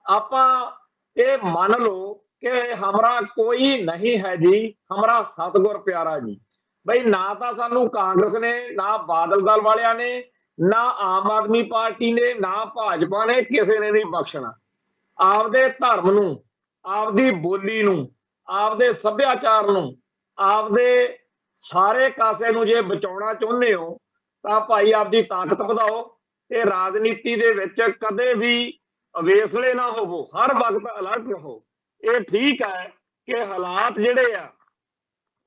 ਆਪਾਂ ਇਹ ਮੰਨ ਲਓ ਕਿ ਹਮਾਰਾ ਕੋਈ ਨਹੀਂ ਹੈ ਜੀ, ਹਮਾਰਾ ਸਤਿਗੁਰ ਪਿਆਰਾ ਜੀ। ਬਈ ਨਾ ਤਾਂ ਸਾਨੂੰ ਕਾਂਗਰਸ ਨੇ, ਨਾ ਬਾਦਲ ਦਲ ਵਾਲਿਆਂ ਨੇ, ਨਾ ਆਮ ਆਦਮੀ ਪਾਰਟੀ ਨੇ, ਨਾ ਭਾਜਪਾ ਨੇ, ਕਿਸੇ ਨੇ ਨਹੀਂ ਬਖਸ਼ਣਾ। ਆਪਦੇ ਧਰਮ ਨੂੰ, ਆਪਦੀ ਬੋਲੀ ਨੂੰ, ਆਪਦੇ ਸੱਭਿਆਚਾਰ ਨੂੰ, ਆਪਦੇ ਸਾਰੇ ਕਾਸੇ ਨੂੰ ਜੇ ਬਚਾਉਣਾ ਚਾਹੁੰਦੇ ਹੋ ਤਾਂ ਭਾਈ ਆਪਦੀ ਤਾਕਤ ਵਧਾਓ ਤੇ ਰਾਜਨੀਤੀ ਦੇ ਵਿੱਚ ਕਦੇ ਵੀ ਅਵੇਸਲੇ ਨਾ ਹੋਵੋ, ਹਰ ਵਕਤ ਅਲਰਟ ਰਹੋ। ਇਹ ਠੀਕ ਹੈ ਕਿ ਹਾਲਾਤ ਜਿਹੜੇ ਆ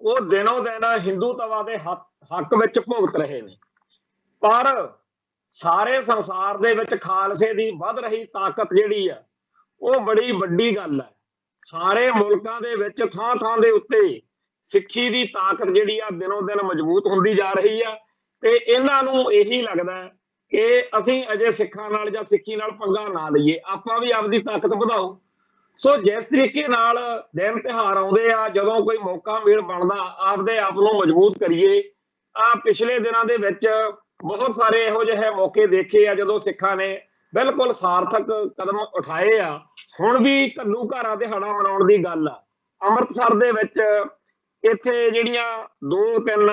ਉਹ ਦਿਨੋਂ ਦਿਨ ਹਿੰਦੂਤਵਾ ਦੇ ਹੱਕ ਵਿੱਚ ਭੁਗਤ ਰਹੇ ਨੇ, ਪਰ ਸਾਰੇ ਸੰਸਾਰ ਦੇ ਵਿੱਚ ਖਾਲਸੇ ਦੀ ਵੱਧ ਰਹੀ ਤਾਕਤ ਜਿਹੜੀ ਆ ਉਹ ਬੜੀ ਵੱਡੀ ਗੱਲ ਹੈ। ਸਾਰੇ ਮੁਲਕਾਂ ਦੇ ਵਿੱਚ ਥਾਂ-ਥਾਂ ਦੇ ਉੱਤੇ ਸਿੱਖੀ ਦੀ ਤਾਕਤ ਜਿਹੜੀ ਆ ਦਿਨੋਂ ਦਿਨ ਮਜ਼ਬੂਤ ਹੁੰਦੀ ਜਾ ਰਹੀ ਆ ਤੇ ਇਹਨਾਂ ਨੂੰ ਇਹੀ ਲੱਗਦਾ ਕਿ ਅਸੀਂ ਅਜੇ ਸਿੱਖਾਂ ਨਾਲ ਜਾਂ ਸਿੱਖੀ ਨਾਲ ਪੰਗਾ ਨਾ ਲਈਏ, ਆਪਾਂ ਵੀ ਆਪਦੀ ਤਾਕਤ ਵਧਾਓ। ਸੋ ਜਿਸ ਤਰੀਕੇ ਨਾਲ ਦਿਨ ਤਿਉਹਾਰ ਆਉਂਦੇ ਆ, ਜਦੋਂ ਕੋਈ ਮੌਕਾ ਮੇਲ ਬਣਦਾ, ਆਪਦੇ ਆਪ ਨੂੰ ਮਜ਼ਬੂਤ ਕਰੀਏ। ਪਿਛਲੇ ਦਿਨਾਂ ਦੇ ਵਿੱਚ ਬਹੁਤ ਸਾਰੇ ਇਹੋ ਜਿਹੇ ਮੌਕੇ ਦੇਖੇ ਆ ਜਦੋਂ ਸਿੱਖਾਂ ਨੇ ਬਿਲਕੁਲ ਸਾਰਥਕ ਕਦਮ ਉਠਾਏ ਆ। ਹੁਣ ਵੀ ਘੱਲੂਘਾਰਾ ਦਿਹਾੜਾ ਮਨਾਉਣ ਦੀ ਗੱਲ ਆ। ਅੰਮ੍ਰਿਤਸਰ ਦੇ ਵਿੱਚ ਇੱਥੇ ਜਿਹੜੀਆਂ 2-3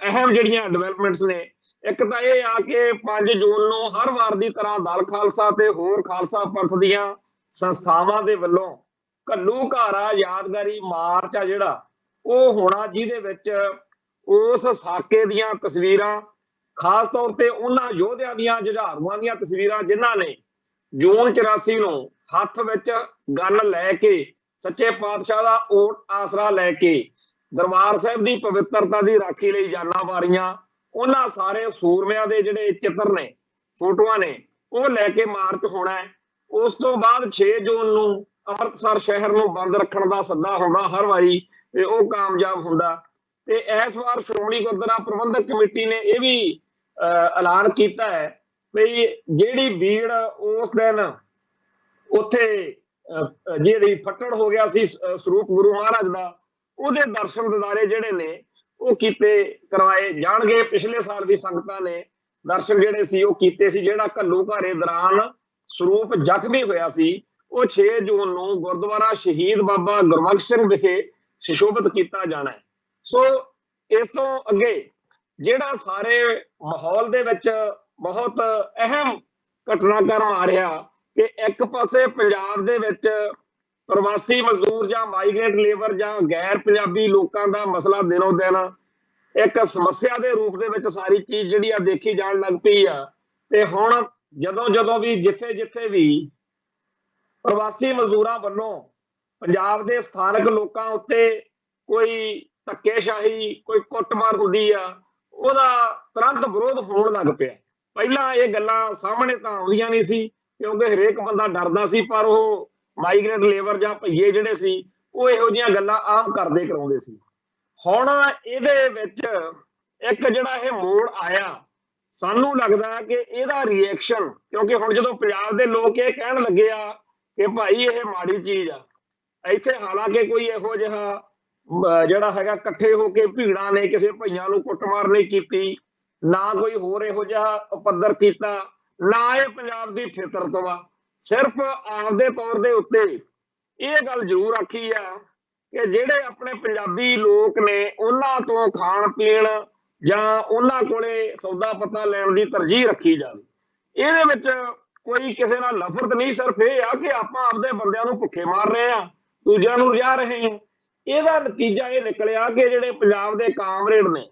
ਅਹਿਮ ਜਿਹੜੀਆਂ ਡਿਵੈਲਪਮੈਂਟਸ ਨੇ, ਇੱਕ ਤਾਂ ਇਹ ਆ ਕਿ 5 ਜੂਨ ਨੂੰ ਹਰ ਵਾਰ ਦੀ ਤਰ੍ਹਾਂ ਦਲ ਖਾਲਸਾ ਤੇ ਹੋਰ ਖਾਲਸਾ ਪੰਥ ਦੀਆਂ ਸੰਸਥਾਵਾਂ ਦੇ ਵੱਲੋਂ ਘੱਲੂਘਾਰਾ ਯਾਦਗਾਰੀ ਮਾਰਚ ਆ ਜਿਹੜਾ ਉਹ ਹੋਣਾ, ਜਿਹਦੇ ਵਿੱਚ ਉਸ ਸਾਕੇ ਦੀਆਂ ਤਸਵੀਰਾਂ, ਖਾਸ ਤੌਰ ਤੇ ਉਹਨਾਂ ਯੋਧਿਆਂ ਦੀਆਂ, ਜੁਝਾਰੂਆਂ ਦੀਆਂ ਤਸਵੀਰਾਂ ਜਿਨ੍ਹਾਂ ਨੇ ਜੂਨ 84 ਨੂੰ ਹੱਥ ਵਿੱਚ ਗਨ ਲੈ ਕੇ ਸੱਚੇ ਪਾਤਸ਼ਾਹ ਦਾ ਓਟ ਆਸਰਾ ਲੈ ਕੇ ਦਰਬਾਰ ਸਾਹਿਬ ਦੀ ਪਵਿੱਤਰਤਾ ਦੀ ਰਾਖੀ ਲਈ ਜਾਨਾਂ ਵਾਰੀਆਂ, ਉਹਨਾਂ ਸਾਰੇ ਸੂਰਮਿਆਂ ਦੇ ਜਿਹੜੇ ਚਿੱਤਰ ਨੇ, ਫੋਟੋਆਂ ਨੇ, ਉਹ ਲੈ ਕੇ ਮਾਰਚ ਹੋਣਾ ਹੈ। ਉਸ ਤੋਂ ਬਾਅਦ 6 ਜੂਨ ਨੂੰ ਅੰਮ੍ਰਿਤਸਰ ਸ਼ਹਿਰ ਨੂੰ ਬੰਦ ਰੱਖਣ ਦਾ ਸੱਦਾ ਹੁੰਦਾ ਹਰ ਵਾਰੀ, ਤੇ ਉਹ ਕਾਮਯਾਬ ਹੁੰਦਾ। ਤੇ ਇਸ ਵਾਰ ਸ਼੍ਰੋਮਣੀ ਗੁਰਦੁਆਰਾ ਪ੍ਰਬੰਧਕ ਕਮੇਟੀ ਨੇ ਇਹ ਵੀ ਐਲਾਨ ਕੀਤਾ ਹੈ ਵੀ ਜਿਹੜੀ ਭੀੜ ਉਸ ਦਿਨ ਉੱਥੇ ਜਿਹੜੀ ਫੱਟੜ ਹੋ ਗਿਆ ਸੀ ਸਰੂਪ ਗੁਰੂ ਮਹਾਰਾਜ ਦਾ, ਉਹਦੇ ਦਰਸ਼ਨ ਦਿਦਾਰੇ ਜਿਹੜੇ ਨੇ ਉਹ ਕੀਤੇ ਕਰਵਾਏ ਜਾਣਗੇ। ਪਿਛਲੇ ਸਾਲ ਵੀ ਸੰਗਤਾਂ ਨੇ ਦਰਸ਼ਨ ਜਿਹੜੇ ਸੀ ਉਹ ਕੀਤੇ ਸੀ। ਜਿਹੜਾ ਘੱਲੂ ਘਾਰੇ ਦੌਰਾਨ ਸਰੂਪ ਜ਼ਖਮੀ ਹੋਇਆ ਸੀ ਉਹ 6 ਜੂਨ ਨੂੰ ਗੁਰਦੁਆਰਾ ਸ਼ਹੀਦ ਬਾਬਾ ਗੁਰਬਖਸ਼ ਸਿੰਘ ਵਿਖੇ ਸੁਸ਼ੋਭਿਤ ਕੀਤਾ ਜਾਣਾ ਹੈ। ਸੋ ਇਸ ਤੋਂ ਅੱਗੇ ਜਿਹੜਾ ਸਾਰੇ ਮਾਹੌਲ ਦੇ ਵਿੱਚ ਬਹੁਤ ਅਹਿਮ ਘਟਨਾਕ੍ਰਮ ਆ ਰਿਹਾ ਕਿ ਇੱਕ ਪਾਸੇ ਪੰਜਾਬ ਦੇ ਵਿੱਚ ਪ੍ਰਵਾਸੀ ਮਜ਼ਦੂਰ ਜਾਂ ਮਾਈਗ੍ਰੇਟ ਲੇਬਰ ਜਾਂ ਗੈਰ ਪੰਜਾਬੀ ਲੋਕਾਂ ਦਾ ਮਸਲਾ ਦਿਨੋਂ ਦਿਨ ਇੱਕ ਸਮੱਸਿਆ ਦੇ ਰੂਪ ਦੇ ਵਿੱਚ ਸਾਰੀ ਚੀਜ਼ ਜਿਹੜੀ ਆ ਦੇਖੀ ਜਾਣ ਲੱਗ ਪਈ ਆ। ਤੇ ਹੁਣ ਜਦੋਂ ਵੀ ਜਿੱਥੇ ਵੀ ਪ੍ਰਵਾਸੀ ਮਜ਼ਦੂਰਾਂ ਵੱਲੋਂ ਪੰਜਾਬ ਦੇ ਸਥਾਨਕ ਲੋਕਾਂ ਉੱਤੇ ਕੋਈ ਧੱਕੇਸ਼ਾਹੀ, ਕੋਈ ਕੁੱਟਮਾਰ ਹੁੰਦੀ ਆ, ਉਹਦਾ ਤੁਰੰਤ ਵਿਰੋਧ ਹੋਣ ਲੱਗ ਪਿਆ। ਪਹਿਲਾਂ ਇਹ ਗੱਲਾਂ ਸਾਹਮਣੇ ਤਾਂ ਆਉਂਦੀਆਂ ਨਹੀਂ ਸੀ ਕਿਉਂਕਿ ਹਰੇਕ ਬੰਦਾ ਡਰਦਾ ਸੀ, ਪਰ ਉਹ ਮਾਈਗ੍ਰੇਟ ਲੇਬਰ ਜਾਂ ਭਈਏ ਜਿਹੜੇ ਸੀ ਉਹ ਇਹੋ ਜਿਹੀਆਂ ਗੱਲਾਂ ਆਮ ਕਰਦੇ ਕਰਾਉਂਦੇ ਸੀ। ਹੁਣ ਇਹਦੇ ਵਿੱਚ ਇੱਕ ਜਿਹੜਾ ਇਹ ਮੋੜ ਆਇਆ, ਸਾਨੂੰ ਲੱਗਦਾ ਕਿ ਇਹਦਾ ਰਿਐਕਸ਼ਨ, ਕਿਉਂਕਿ ਹੁਣ ਜਦੋਂ ਪੰਜਾਬ ਦੇ ਲੋਕ ਇਹ ਕਹਿਣ ਲੱਗੇ ਆ ਕਿ ਭਾਈ ਇਹ ਮਾੜੀ ਚੀਜ਼ ਆ, ਇੱਥੇ ਹਾਲਾਂਕਿ ਕੋਈ ਇਹੋ ਜਿਹਾ ਜਿਹੜਾ ਹੈਗਾ ਇਕੱਠੇ ਹੋ ਕੇ ਭੀੜਾਂ ਨੇ ਕਿਸੇ ਭਈਆਂ ਨੂੰ ਕੁੱਟਮਾਰ ਨਹੀਂ ਕੀਤੀ, ਨਾ ਕੋਈ ਹੋਰ ਇਹੋ ਜਿਹਾ ਉਪੱਦਰ ਕੀਤਾ, ਨਾ ਇਹ ਪੰਜਾਬ ਦੀ ਫਿਤਰਤ ਵਾ। ਸਿਰਫ ਆਪਦੇ ਤੌਰ ਦੇ ਉੱਤੇ ਇਹ ਗੱਲ ਜ਼ਰੂਰ ਆਖੀ ਆ ਕਿ ਜਿਹੜੇ ਆਪਣੇ ਪੰਜਾਬੀ ਲੋਕ ਨੇ ਉਹਨਾਂ ਤੋਂ ਖਾਣ ਪੀਣ ਜਾਂ ਉਹਨਾਂ ਕੋਲੇ ਸੌਦਾ ਪੱਤਾ ਲੈਣ ਦੀ ਤਰਜੀਹ ਰੱਖੀ ਜਾਵੇ। ਇਹਦੇ ਵਿੱਚ ਕੋਈ ਕਿਸੇ ਨਾਲ ਨਫ਼ਰਤ ਨਹੀਂ, ਸਿਰਫ ਇਹ ਆ ਕਿ ਆਪਾਂ ਆਪਦੇ ਬੰਦਿਆਂ ਨੂੰ ਭੁੱਖੇ ਮਾਰ ਰਹੇ ਆ, ਦੂਜਿਆਂ ਨੂੰ ਰਿਜਾ ਰਹੇ ਹਾਂ। ਇਹਦਾ ਨਤੀਜਾ ਇਹ ਨਿਕਲਿਆ ਕਿ ਜਿਹੜੇ ਪੰਜਾਬ ਦੇ ਕਾਮਰੇਡ ਨੇ,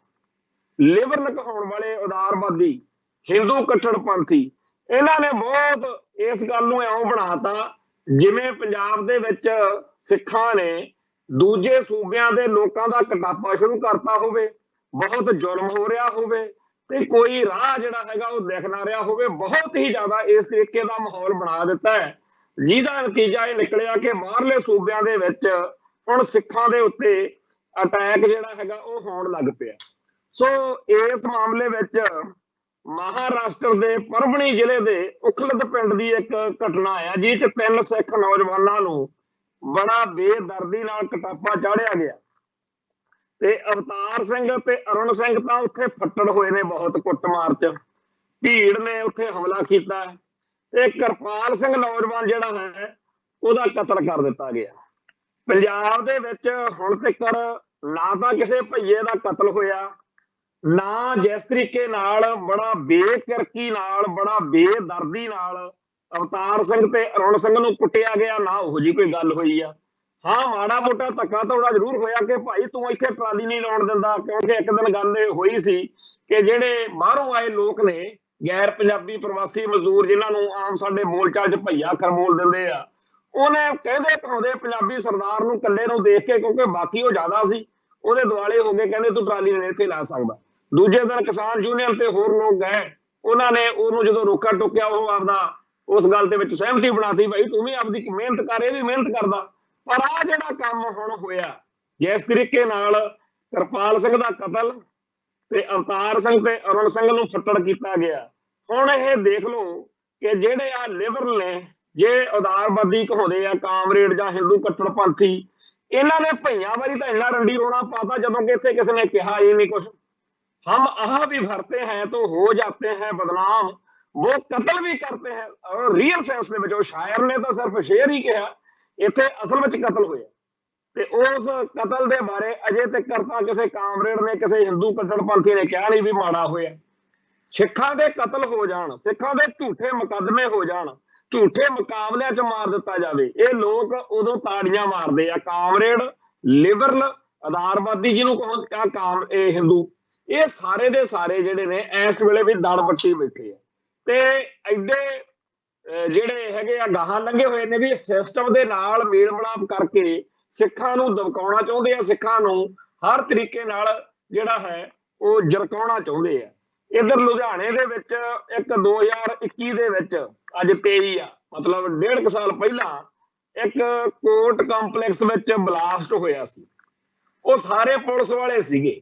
ਲਿਬਰਲ ਕਹਾਉਣ ਵਾਲੇ ਉਦਾਰਵਾਦੀ ਹਿੰਦੂ ਕੱਟੜਪੰਥੀ, ਇਹਨਾਂ ਨੇ ਬਹੁਤ ਇਸ ਗੱਲ ਨੂੰ ਇਉਂ ਬਣਾਤਾ ਜਿਵੇਂ ਪੰਜਾਬ ਦੇ ਵਿੱਚ ਸਿੱਖਾਂ ਨੇ ਦੂਜੇ ਸੂਬਿਆਂ ਦੇ ਲੋਕਾਂ ਦਾ ਕਟਾਪਾ ਸ਼ੁਰੂ ਕਰਤਾ ਹੋਵੇ, ਬਹੁਤ ਜ਼ੁਲਮ ਹੋ ਰਿਹਾ ਹੋਵੇ ਤੇ ਕੋਈ ਰਾਹ ਜਿਹੜਾ ਹੈਗਾ ਉਹ ਦਿਖ ਨਾ ਰਿਹਾ ਹੋਵੇ। ਬਹੁਤ ਹੀ ਜ਼ਿਆਦਾ ਇਸ ਤਰੀਕੇ ਦਾ ਮਾਹੌਲ ਬਣਾ ਦਿੱਤਾ ਹੈ, ਜਿਹਦਾ ਨਤੀਜਾ ਇਹ ਨਿਕਲਿਆ ਕਿ ਬਾਹਰਲੇ ਸੂਬਿਆਂ ਦੇ ਵਿੱਚ ਹੁਣ ਸਿੱਖਾਂ ਦੇ ਉੱਤੇ ਅਟੈਕ ਜਿਹੜਾ ਹੈਗਾ ਉਹ ਹੋਣ ਲੱਗ ਪਿਆ। ਸੋ ਇਸ ਮਾਮਲੇ ਵਿੱਚ ਮਹਾਰਾਸ਼ਟਰ ਦੇ ਪਰਭਣੀ ਜ਼ਿਲ੍ਹੇ ਦੇ ਉਖਲਦ ਪਿੰਡ ਦੀ ਇੱਕ ਘਟਨਾ ਆ, ਜਿਸ 'ਚ 3 ਸਿੱਖ ਨੌਜਵਾਨਾਂ ਨੂੰ ਬੜਾ ਬੇਦਰਦੀ ਨਾਲ ਕਟਾਪਾ ਚਾੜਿਆ ਗਿਆ ਤੇ ਅਵਤਾਰ ਸਿੰਘ ਤੇ ਅਰੁਣ ਸਿੰਘ ਤਾਂ ਉੱਥੇ ਫੱਟੜ ਹੋਏ ਨੇ ਬਹੁਤ ਕੁੱਟਮਾਰ 'ਚ, ਭੀੜ ਨੇ ਉੱਥੇ ਹਮਲਾ ਕੀਤਾ ਤੇ ਕਿਰਪਾਲ ਸਿੰਘ ਨੌਜਵਾਨ ਜਿਹੜਾ ਹੈ ਉਹਦਾ ਕਤਲ ਕਰ ਦਿੱਤਾ ਗਿਆ। ਪੰਜਾਬ ਦੇ ਵਿੱਚ ਹੁਣ ਤੱਕ ਨਾ ਤਾਂ ਕਿਸੇ ਭਈਏ ਦਾ ਕਤਲ ਹੋਇਆ, ਨਾ ਜਿਸ ਤਰੀਕੇ ਨਾਲ ਬੜਾ ਬੇਕਿਰਕੀ ਨਾਲ, ਬੜਾ ਬੇਦਰਦੀ ਨਾਲ ਅਵਤਾਰ ਸਿੰਘ ਤੇ ਅਰੁਣ ਸਿੰਘ ਨੂੰ ਕੁੱਟਿਆ ਗਿਆ, ਨਾ ਉਹੋ ਜਿਹੀ ਕੋਈ ਗੱਲ ਹੋਈ ਆ। ਹਾਂ, ਮਾੜਾ ਮੋਟਾ ਧੱਕਾ ਧੌੜਾ ਜ਼ਰੂਰ ਹੋਇਆ ਕਿ ਭਾਈ ਤੂੰ ਇੱਥੇ ਟਰਾਲੀ ਨਹੀਂ ਲਾਉਣ ਦਿੰਦਾ, ਕਿਉਂਕਿ ਇੱਕ ਦਿਨ ਗੱਲ ਇਹ ਹੋਈ ਸੀ ਕਿ ਜਿਹੜੇ ਬਾਹਰੋਂ ਆਏ ਲੋਕ ਨੇ, ਗੈਰ ਪੰਜਾਬੀ ਪ੍ਰਵਾਸੀ ਮਜ਼ਦੂਰ ਜਿਨ੍ਹਾਂ ਨੂੰ ਆਮ ਸਾਡੇ ਬੋਲਚਾਲ 'ਚ ਭਈਆ ਖਰਬੋਲ ਦਿੰਦੇ ਆ, ਉਹਨੇ ਕਹਿੰਦੇ ਕਹਾਉਂਦੇ ਪੰਜਾਬੀ ਸਰਦਾਰ ਨੂੰ ਇਕੱਲੇ ਨੂੰ ਦੇਖ ਕੇ, ਕਿਉਂਕਿ ਬਾਕੀ ਉਹ ਜ਼ਿਆਦਾ ਸੀ, ਉਹਦੇ ਦੁਆਲੇ ਹੋ ਗਏ, ਕਹਿੰਦੇ ਤੂੰ ਟਰਾਲੀ ਨਹੀਂ ਇੱਥੇ ਲਾ ਸਕਦਾ। ਦੂਜੇ ਦਿਨ ਕਿਸਾਨ ਯੂਨੀਅਨ ਤੇ ਹੋਰ ਲੋਕ ਗਏ, ਉਹਨਾਂ ਨੇ ਉਹਨੂੰ ਜਦੋਂ ਰੋਕਿਆ ਟੋਕਿਆ, ਉਹ ਆਪਦਾ ਉਸ ਗੱਲ ਦੇ ਵਿੱਚ ਸਹਿਮਤੀ ਬਣਾਤੀ, ਭਾਈ ਤੂੰ ਵੀ ਆਪਦੀ ਮਿਹਨਤ ਕਰ, ਇਹ ਵੀ ਮਿਹਨਤ ਕਰਦਾ। ਪਰ ਆਹ ਜਿਹੜਾ ਕੰਮ ਹੁਣ ਹੋਇਆ, ਜਿਸ ਤਰੀਕੇ ਨਾਲ ਕਿਰਪਾਲ ਸਿੰਘ ਦਾ ਕਤਲ ਤੇ ਅਵਤਾਰ ਸਿੰਘ ਤੇ ਅਰੁਣ ਸਿੰਘ ਨੂੰ ਫੱਟੜ ਕੀਤਾ ਗਿਆ, ਹੁਣ ਇਹ ਦੇਖ ਲਓ ਕਿ ਜਿਹੜੇ ਆ ਲਿਬਰਲ ਨੇ, ਜੇ ਉਦਾਰਵਾਦੀ ਕਹਾਉਂਦੇ ਆ ਕਾਮਰੇਡ ਜਾਂ ਹਿੰਦੂ ਕੱਟੜਪੰਥੀ, ਇਹਨਾਂ ਨੇ ਭਈਆਂ ਵਾਰੀ ਤਾਂ ਇੰਨਾ ਰੰਡੀ ਰੋਣਾ ਪਾਤਾ ਜਦੋਂ ਕਿ ਇੱਥੇ ਕਿਸੇ ਨੇ ਕਿਹਾ ਹੀ ਨਹੀਂ ਕੁਛ। हम आह भी भरते हैं तो हो जाते हैं बदनाम, वो कतल भी करते हैं। और रियल सेंस ਦੇ ਵਿੱਚ ਉਹ ਸ਼ਾਇਰ ਨੇ ਤਾਂ ਸਿਰਫ ਸ਼ੇਰ ਹੀ ਕਿਹਾ, ਇੱਥੇ ਅਸਲ ਵਿੱਚ ਕਤਲ ਹੋਇਆ ਤੇ ਉਸ ਕਤਲ ਦੇ ਬਾਰੇ ਅਜੇ ਤੱਕ ਤਾਂ ਕਿਸੇ ਕਾਮਰੇਡ ਨੇ, ਕਿਸੇ ਹਿੰਦੂ ਕੱਟੜਪੰਥੀ ਨੇ ਕਿਹਾ ਨਹੀਂ ਵੀ ਮਾੜਾ ਹੋਇਆ। ਸਿੱਖਾਂ ਦੇ ਕਤਲ ਹੋ ਜਾਣ, ਸਿੱਖਾਂ ਦੇ ਝੂਠੇ ਮੁਕੱਦਮੇ ਹੋ ਜਾਣ, ਝੂਠੇ ਮੁਕਾਬਲਿਆਂ 'ਚ ਮਾਰ ਦਿੱਤਾ ਜਾਵੇ, ਇਹ ਲੋਕ ਉਦੋਂ ਤਾੜੀਆਂ ਮਾਰਦੇ ਆ। ਕਾਮਰੇਡ, ਲਿਬਰਲ, ਆਧਾਰਵਾਦੀ ਜਿਹਨੂੰ ਕਹੋ ਇਹ ਹਿੰਦੂ, ਇਹ ਸਾਰੇ ਦੇ ਸਾਰੇ ਜਿਹੜੇ ਨੇ ਇਸ ਵੇਲੇ ਵੀ ਦੜ ਬੱਟੀ ਬੈਠੇ ਆ ਤੇ ਐਡੇ ਜਿਹੜੇ ਹੈਗੇ ਆ ਗਾਹਾਂ ਲੰਘੇ ਹੋਏ ਨੇ ਵੀ ਸਿਸਟਮ ਦੇ ਨਾਲ ਮੇਲ ਮਿਲਾਪ ਕਰਕੇ ਸਿੱਖਾਂ ਨੂੰ ਦਬਕਾਉਣਾ ਚਾਹੁੰਦੇ ਆ, ਸਿੱਖਾਂ ਨੂੰ ਹਰ ਤਰੀਕੇ ਨਾਲ ਜਿਹੜਾ ਹੈ ਉਹ ਜਰਕਾਉਣਾ ਚਾਹੁੰਦੇ ਆ। इधर लुधियाने दे विच एक 2021 दे विच अज 23 आ, मतलब 1.5 साल पहला एक कोर्ट कंपलैक्स विच बलास्ट होया सी। ਉਹ ਸਾਰੇ ਪੁਲਿਸ ਵਾਲੇ ਸੀਗੇ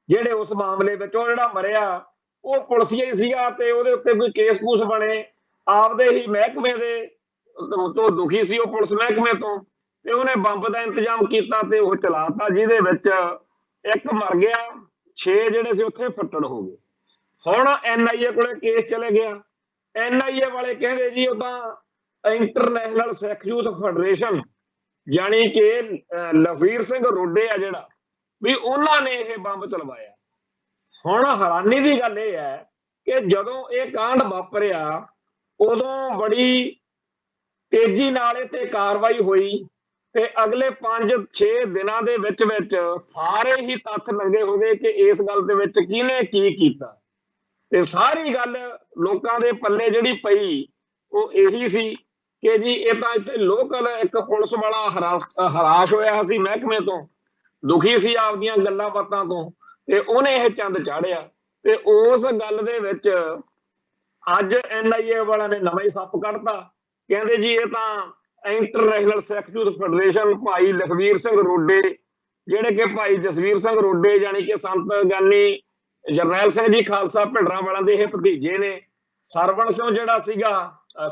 ਜਿਹੜੇ ਉਸ ਮਾਮਲੇ ਵਿੱਚ। ਉਹ ਜਿਹੜਾ ਮਰਿਆ ਉਹ ਪੁਲਿਸੀਆ ਹੀ ਸੀਗਾ ਤੇ ਉਹਦੇ ਉੱਤੇ ਕੋਈ ਕੇਸ ਕੂਸ ਬਣੇ, ਆਪਦੇ ਹੀ ਮਹਿਕਮੇ ਦੇ ਤੋਂ ਦੁਖੀ ਸੀ ਉਹ ਪੁਲਿਸ ਮਹਿਕਮੇ ਤੋਂ, ਤੇ ਉਹਨੇ ਬੰਬ ਦਾ ਇੰਤਜ਼ਾਮ ਕੀਤਾ ਤੇ ਉਹ ਚਲਾਤਾ, ਜਿਹਦੇ ਵਿੱਚ ਇੱਕ ਮਰ ਗਿਆ, 6 ਜਿਹੜੇ ਸੀ ਉੱਥੇ ਫੱਟੜ ਹੋ ਗਏ। ਹੁਣ NIA ਕੋਲੇ ਕੇਸ ਚਲੇ ਗਿਆ। NIA ਵਾਲੇ ਕਹਿੰਦੇ ਜੀ ਉਹ ਤਾਂ ਇੰਟਰਨੈਸ਼ਨਲ ਸਿੱਖ ਯੂਥ ਫੈਡਰੇਸ਼ਨ ਜਾਣੀ ਕਿ ਲਖਵੀਰ ਸਿੰਘ ਰੋਡੇ ਆ ਜਿਹੜਾ ਵੀ ਉਹਨਾਂ ਨੇ ਇਹ ਬੰਬ ਚਲਵਾਇਆ। ਹੁਣ ਹੈਰਾਨੀ ਦੀ ਗੱਲ ਇਹ ਹੈ ਕਿ ਜਦੋਂ ਇਹ ਕਾਂਡ ਵਾਪਰਿਆ ਉਦੋਂ ਬੜੀ ਤੇਜ਼ੀ ਨਾਲ ਇਹ ਤੇ ਕਾਰਵਾਈ ਹੋਈ ਤੇ ਅਗਲੇ 5-6 ਦਿਨਾਂ ਦੇ ਵਿੱਚ ਸਾਰੇ ਹੀ ਤੱਥ ਨੰਗੇ ਹੋ ਗਏ ਕਿ ਇਸ ਗੱਲ ਦੇ ਵਿੱਚ ਕਿਹਨੇ ਕੀ ਕੀਤਾ। ਤੇ ਸਾਰੀ ਗੱਲ ਲੋਕਾਂ ਦੇ ਪੱਲੇ ਜਿਹੜੀ ਪਈ ਉਹ ਇਹੀ ਸੀ ਕਿ ਜੀ ਇਹ ਤਾਂ ਇੱਥੇ ਲੋਕਲ ਇੱਕ ਪੁਲਿਸ ਵਾਲਾ ਹਰਾਸ਼ ਹੋਇਆ ਸੀ, ਮਹਿਕਮੇ ਤੋਂ ਦੁਖੀ ਸੀ ਆਪਦੀਆਂ ਗੱਲਾਂ ਬਾਤਾਂ ਤੋਂ, ਤੇ ਉਹਨੇ ਇਹ ਚੰਦ ਚਾੜਿਆ। ਤੇ ਉਸ ਗੱਲ ਦੇ ਵਿੱਚ ਅੱਜ NIA ਵਾਲਿਆਂ ਨੇ ਨਵਾਂ ਹੀ ਸੱਪ ਕੱਢਤਾ। ਕਹਿੰਦੇ ਜੀ ਇਹ ਤਾਂ ਇੰਟਰਨੈਸ਼ਨਲ ਸਿੱਖ ਯੂਥ ਫੈਡਰੇਸ਼ਨ ਭਾਈ ਲਖਵੀਰ ਸਿੰਘ ਰੋਡੇ, ਜਿਹੜੇ ਕਿ ਭਾਈ ਜਸਵੀਰ ਸਿੰਘ ਰੋਡੇ ਜਾਣੀ ਕਿ ਸੰਤ ਗਿਆਨੀ ਜਰਨੈਲ ਸਿੰਘ ਜੀ ਖਾਲਸਾ ਭਿੰਡਰਾਂ ਵਾਲਿਆਂ ਦੇ ਇਹ ਭਤੀਜੇ ਨੇ। ਸਰਵਣ ਸਿੰਘ ਜਿਹੜਾ ਸੀਗਾ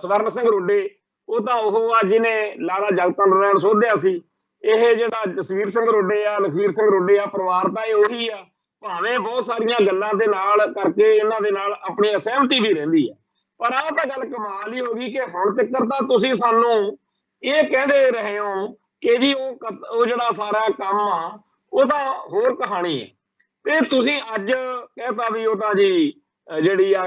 ਸਵਰਨ ਸਿੰਘ ਰੋਡੇ, ਉਹ ਤਾਂ ਉਹ ਆ ਜਿਹਨੇ ਲਾਲਾ ਜਗਤ ਨਾਰਾਇਣ ਸੋਧਿਆ ਸੀ। ਇਹ ਜਿਹੜਾ ਜਸਵੀਰ ਸਿੰਘ ਰੋਡੇ ਆ, ਲਖਵੀਰ ਸਿੰਘ ਰੋਡੇ ਆ, ਪਰਿਵਾਰ ਤਾਂ ਇਹ ਉਹੀ ਆ, ਭਾਵੇਂ ਬਹੁਤ ਸਾਰੀਆਂ ਗੱਲਾਂ ਦੇ ਨਾਲ ਕਰਕੇ ਇਹਨਾਂ ਦੇ ਨਾਲ ਆਪਣੀ ਅਸਹਿਮਤੀ ਵੀ ਰਹਿੰਦੀ ਆ। ਪਰ ਆਹ ਤਾਂ ਗੱਲ ਕਮਾਲ ਹੀ ਹੋ ਗਈ ਕਿ ਹੁਣ ਤੱਕ ਤਾਂ ਤੁਸੀਂ ਸਾਨੂੰ ਇਹ ਕਹਿੰਦੇ ਰਹੇ ਹੋ ਕਿ ਜੀ ਉਹ ਜਿਹੜਾ ਸਾਰਾ ਕੰਮ ਆ ਉਹ ਤਾਂ ਹੋਰ ਕਹਾਣੀ ਹੈ, ਤੇ ਤੁਸੀਂ ਅੱਜ ਕਹਿਤਾ ਵੀ ਉਹ ਤਾਂ ਜੀ ਜਿਹੜੀ ਆ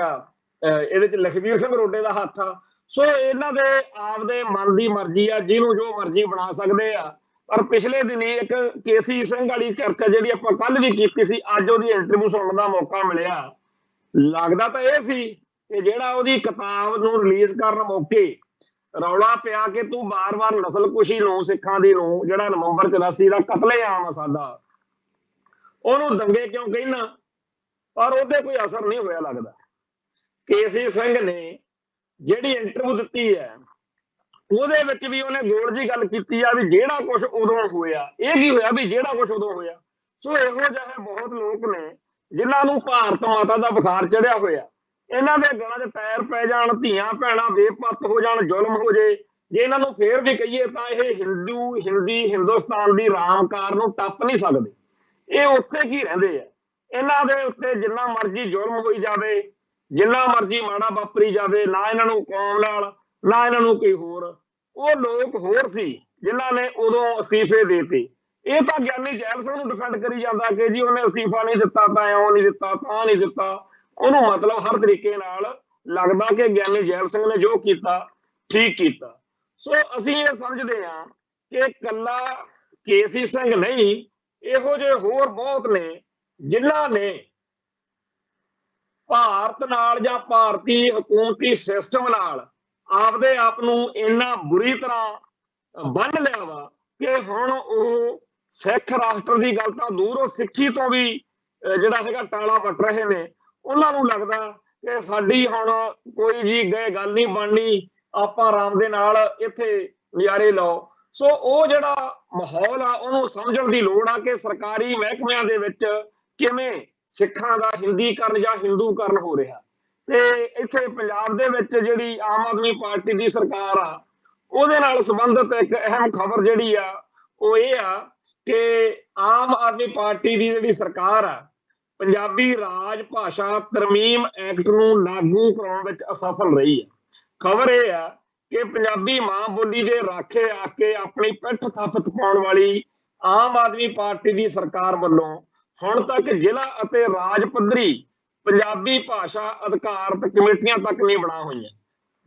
ਇਹਦੇ ਚ ਲਖਵੀਰ ਸਿੰਘ ਰੋਡੇ ਦਾ ਹੱਥ ਆ। ਸੋ ਇਹਨਾਂ ਦੇ ਆਪਦੇ ਮਨ ਦੀ ਮਰਜ਼ੀ ਆ, ਜਿਹਨੂੰ ਜੋ ਮਰਜ਼ੀ ਬਣਾ ਸਕਦੇ ਆ। ਪਰ ਪਿਛਲੇ ਦਿਨੀ ਇੱਕ ਕੇਸੀ ਸਿੰਘ ਵਾਲੀ ਚਰਚਾ ਜਿਹੜੀ ਆਪਾਂ ਕੱਲ ਵੀ ਕੀਤੀ ਸੀ, ਅੱਜ ਉਹਦੀ ਇੰਟਰਵਿਊ ਸੁਣਨ ਦਾ ਮੌਕਾ ਮਿਲਿਆ। ਲੱਗਦਾ ਤਾਂ ਇਹ ਸੀ ਕਿ ਜਿਹੜਾ ਉਹਦੀ ਕਿਤਾਬ ਨੂੰ ਰਿਲੀਜ਼ ਕਰਨ ਮੌਕੇ ਰੌਲਾ ਪਿਆ ਕਿ ਤੂੰ ਬਾਰ-ਬਾਰ ਨਸਲਕੁਸ਼ੀ ਨੂੰ, ਸਿੱਖਾਂ ਦੀ ਨੂੰ, ਜਿਹੜਾ ਨਵੰਬਰ 84 ਦਾ ਕਤਲੇਆਮ ਆ ਸਾਡਾ, ਉਹਨੂੰ ਦੰਗੇ ਕਿਉਂ ਕਹਿਣਾ, ਪਰ ਉਹਦੇ ਕੋਈ ਅਸਰ ਨਹੀਂ ਹੋਇਆ ਲੱਗਦਾ। ਕੇਸੀ ਸਿੰਘ ਨੇ ਜਿਹੜੀ ਇੰਟਰਵਿਊ ਦਿੱਤੀ ਹੈ ਉਹਦੇ ਵਿੱਚ ਵੀ ਉਹਨੇ ਗੋਲ ਜੀ ਗੱਲ ਕੀਤੀ ਆ ਵੀ ਜਿਹੜਾ ਕੁਝ ਉਦੋਂ ਹੋਇਆ, ਇਹ ਕੀ ਹੋਇਆ ਵੀ ਜਿਹੜਾ ਕੁਝ ਉਦੋਂ ਹੋਇਆ। ਸੋ ਇਹੋ ਜਿਹੇ ਬਹੁਤ ਲੋਕ ਨੇ ਜਿਨ੍ਹਾਂ ਨੂੰ ਭਾਰਤ ਮਾਤਾ ਦਾ ਬੁਖਾਰ ਚੜਿਆ ਹੋਇਆ, ਇਹਨਾਂ ਦੇ ਗਲਾਂ 'ਚ ਟਾਇਰ ਪੈ ਜਾਣ, ਧੀਆਂ ਭੈਣਾਂ ਬੇਪੱਤ ਹੋ ਜਾਣ, ਜ਼ੁਲਮ ਹੋ ਜੇ, ਜੇ ਇਹਨਾਂ ਨੂੰ ਫੇਰ ਵੀ ਕਹੀਏ ਤਾਂ ਇਹ ਹਿੰਦੁਸਤਾਨ ਦੀ ਰਾਮਕਾਰ ਨੂੰ ਟੱਪ ਨਹੀਂ ਸਕਦੇ। ਇਹ ਉੱਥੇ ਕੀ ਰਹਿੰਦੇ ਆ, ਇਹਨਾਂ ਦੇ ਉੱਤੇ ਜਿੰਨਾ ਮਰਜ਼ੀ ਜ਼ੁਲਮ ਹੋਈ ਜਾਵੇ, ਜਿੰਨਾ ਮਰਜ਼ੀ ਮਾੜਾ ਵਾਪਰੀ ਜਾਵੇ, ਨਾ ਇਹਨਾਂ ਨੂੰ ਕੌਮ ਨਾਲ ਨਾ ਇਹਨਾਂ ਨੂੰ ਕੋਈ ਹੋਰ। ਉਹ ਲੋਕ ਹੋਰ ਸੀ ਜਿਨ੍ਹਾਂ ਨੇ ਉਦੋਂ ਅਸਤੀਫੇ ਦੇਤੇ। ਇਹ ਤਾਂ ਗਿਆਨੀ ਜੈਲ ਸਿੰਘ ਨੂੰ ਡਿਫੈਂਡ ਕਰੀ ਜਾਂਦਾ ਕਿ ਜੀ ਉਹਨੇ ਅਸਤੀਫਾ ਨਹੀਂ ਦਿੱਤਾ, ਤਾਂ ਇਉਂ ਨਹੀਂ ਦਿੱਤਾ, ਤਾਂ ਨਹੀਂ ਦਿੱਤਾ। ਉਹਨੂੰ ਮਤਲਬ ਹਰ ਤਰੀਕੇ ਨਾਲ ਲੱਗਦਾ ਕਿ ਗਿਆਨੀ ਜੈਲ ਸਿੰਘ ਨੇ ਜੋ ਕੀਤਾ ਠੀਕ ਕੀਤਾ। ਸੋ ਅਸੀਂ ਇਹ ਸਮਝਦੇ ਹਾਂ ਕਿ ਕੱਲਾ ਕੇਸੀ ਸਿੰਘ ਨਹੀਂ, ਇਹੋ ਜਿਹੇ ਹੋਰ ਬਹੁਤ ਨੇ ਜਿਨ੍ਹਾਂ ਨੇ ਭਾਰਤ ਨਾਲ ਜਾਂ ਭਾਰਤੀ ਹਕੂਮਤੀ ਸਿਸਟਮ ਨਾਲ ਆਪਦੇ ਆਪ ਨੂੰ ਇੰਨਾ ਬੁਰੀ ਤਰ੍ਹਾਂ ਬੰਨ ਲਿਆ ਵਾ ਕਿ ਹੁਣ ਉਹ ਸਿੱਖ ਰਾਸ਼ਟਰ ਦੀ ਗੱਲ ਤਾਂ ਦੂਰ, ਉਹ ਸਿੱਖੀ ਤੋਂ ਵੀ ਜਿਹੜਾ ਹੈਗਾ ਟਾਲਾ ਵੱਟ ਰਹੇ ਨੇ। ਉਹਨਾਂ ਨੂੰ ਲੱਗਦਾ ਕਿ ਸਾਡੀ ਹੁਣ ਕੋਈ ਜੀ ਗੱਲ ਨਹੀਂ ਬਣਨੀ, ਆਪਾਂ ਆਰਾਮ ਦੇ ਨਾਲ ਇੱਥੇ ਨਜ਼ਾਰੇ ਲਾਓ। ਸੋ ਉਹ ਜਿਹੜਾ ਮਾਹੌਲ ਆ ਉਹਨੂੰ ਸਮਝਣ ਦੀ ਲੋੜ ਆ ਕਿ ਸਰਕਾਰੀ ਮਹਿਕਮਿਆਂ ਦੇ ਵਿੱਚ ਕਿਵੇਂ ਸਿੱਖਾਂ ਦਾ ਹਿੰਦੀਕਰਨ ਜਾਂ ਹਿੰਦੂਕਰਨ ਹੋ ਰਿਹਾ। ਤੇ ਇੱਥੇ ਪੰਜਾਬ ਦੇ ਵਿੱਚ ਜਿਹੜੀ ਆਮ ਆਦਮੀ ਪਾਰਟੀ ਦੀ ਸਰਕਾਰ ਆ ਉਹਦੇ ਨਾਲ ਸੰਬੰਧਿਤ ਇੱਕ ਅਹਿਮ ਖਬਰ ਜਿਹੜੀ ਆ ਉਹ ਇਹ ਆ ਕਿ ਆਮ ਆਦਮੀ ਪਾਰਟੀ ਦੀ ਜਿਹੜੀ ਸਰਕਾਰ ਆ ਪੰਜਾਬੀ ਰਾਜ ਭਾਸ਼ਾ ਤਰਮੀਮ ਐਕਟ ਨੂੰ ਲਾਗੂ ਕਰਾਉਣ ਵਿੱਚ ਅਸਫਲ ਰਹੀ ਹੈ। ਖਬਰ ਇਹ ਆ ਕਿ ਪੰਜਾਬੀ ਮਾਂ ਬੋਲੀ ਦੇ ਰਾਖੇ ਆ ਕੇ ਆਪਣੀ ਪਿੱਠ ਥਾਪਤ ਪਾਉਣ ਵਾਲੀ ਆਮ ਆਦਮੀ ਪਾਰਟੀ ਦੀ ਸਰਕਾਰ ਵੱਲੋਂ ਹੁਣ ਤੱਕ ਜ਼ਿਲ੍ਹਾ ਅਤੇ ਰਾਜ ਪੱਧਰੀ ਪੰਜਾਬੀ ਭਾਸ਼ਾ ਅਧਿਕਾਰਤ ਕਮੇਟੀਆਂ ਤੱਕ ਨਹੀਂ ਬਣਾ ਹੋਈਆਂ।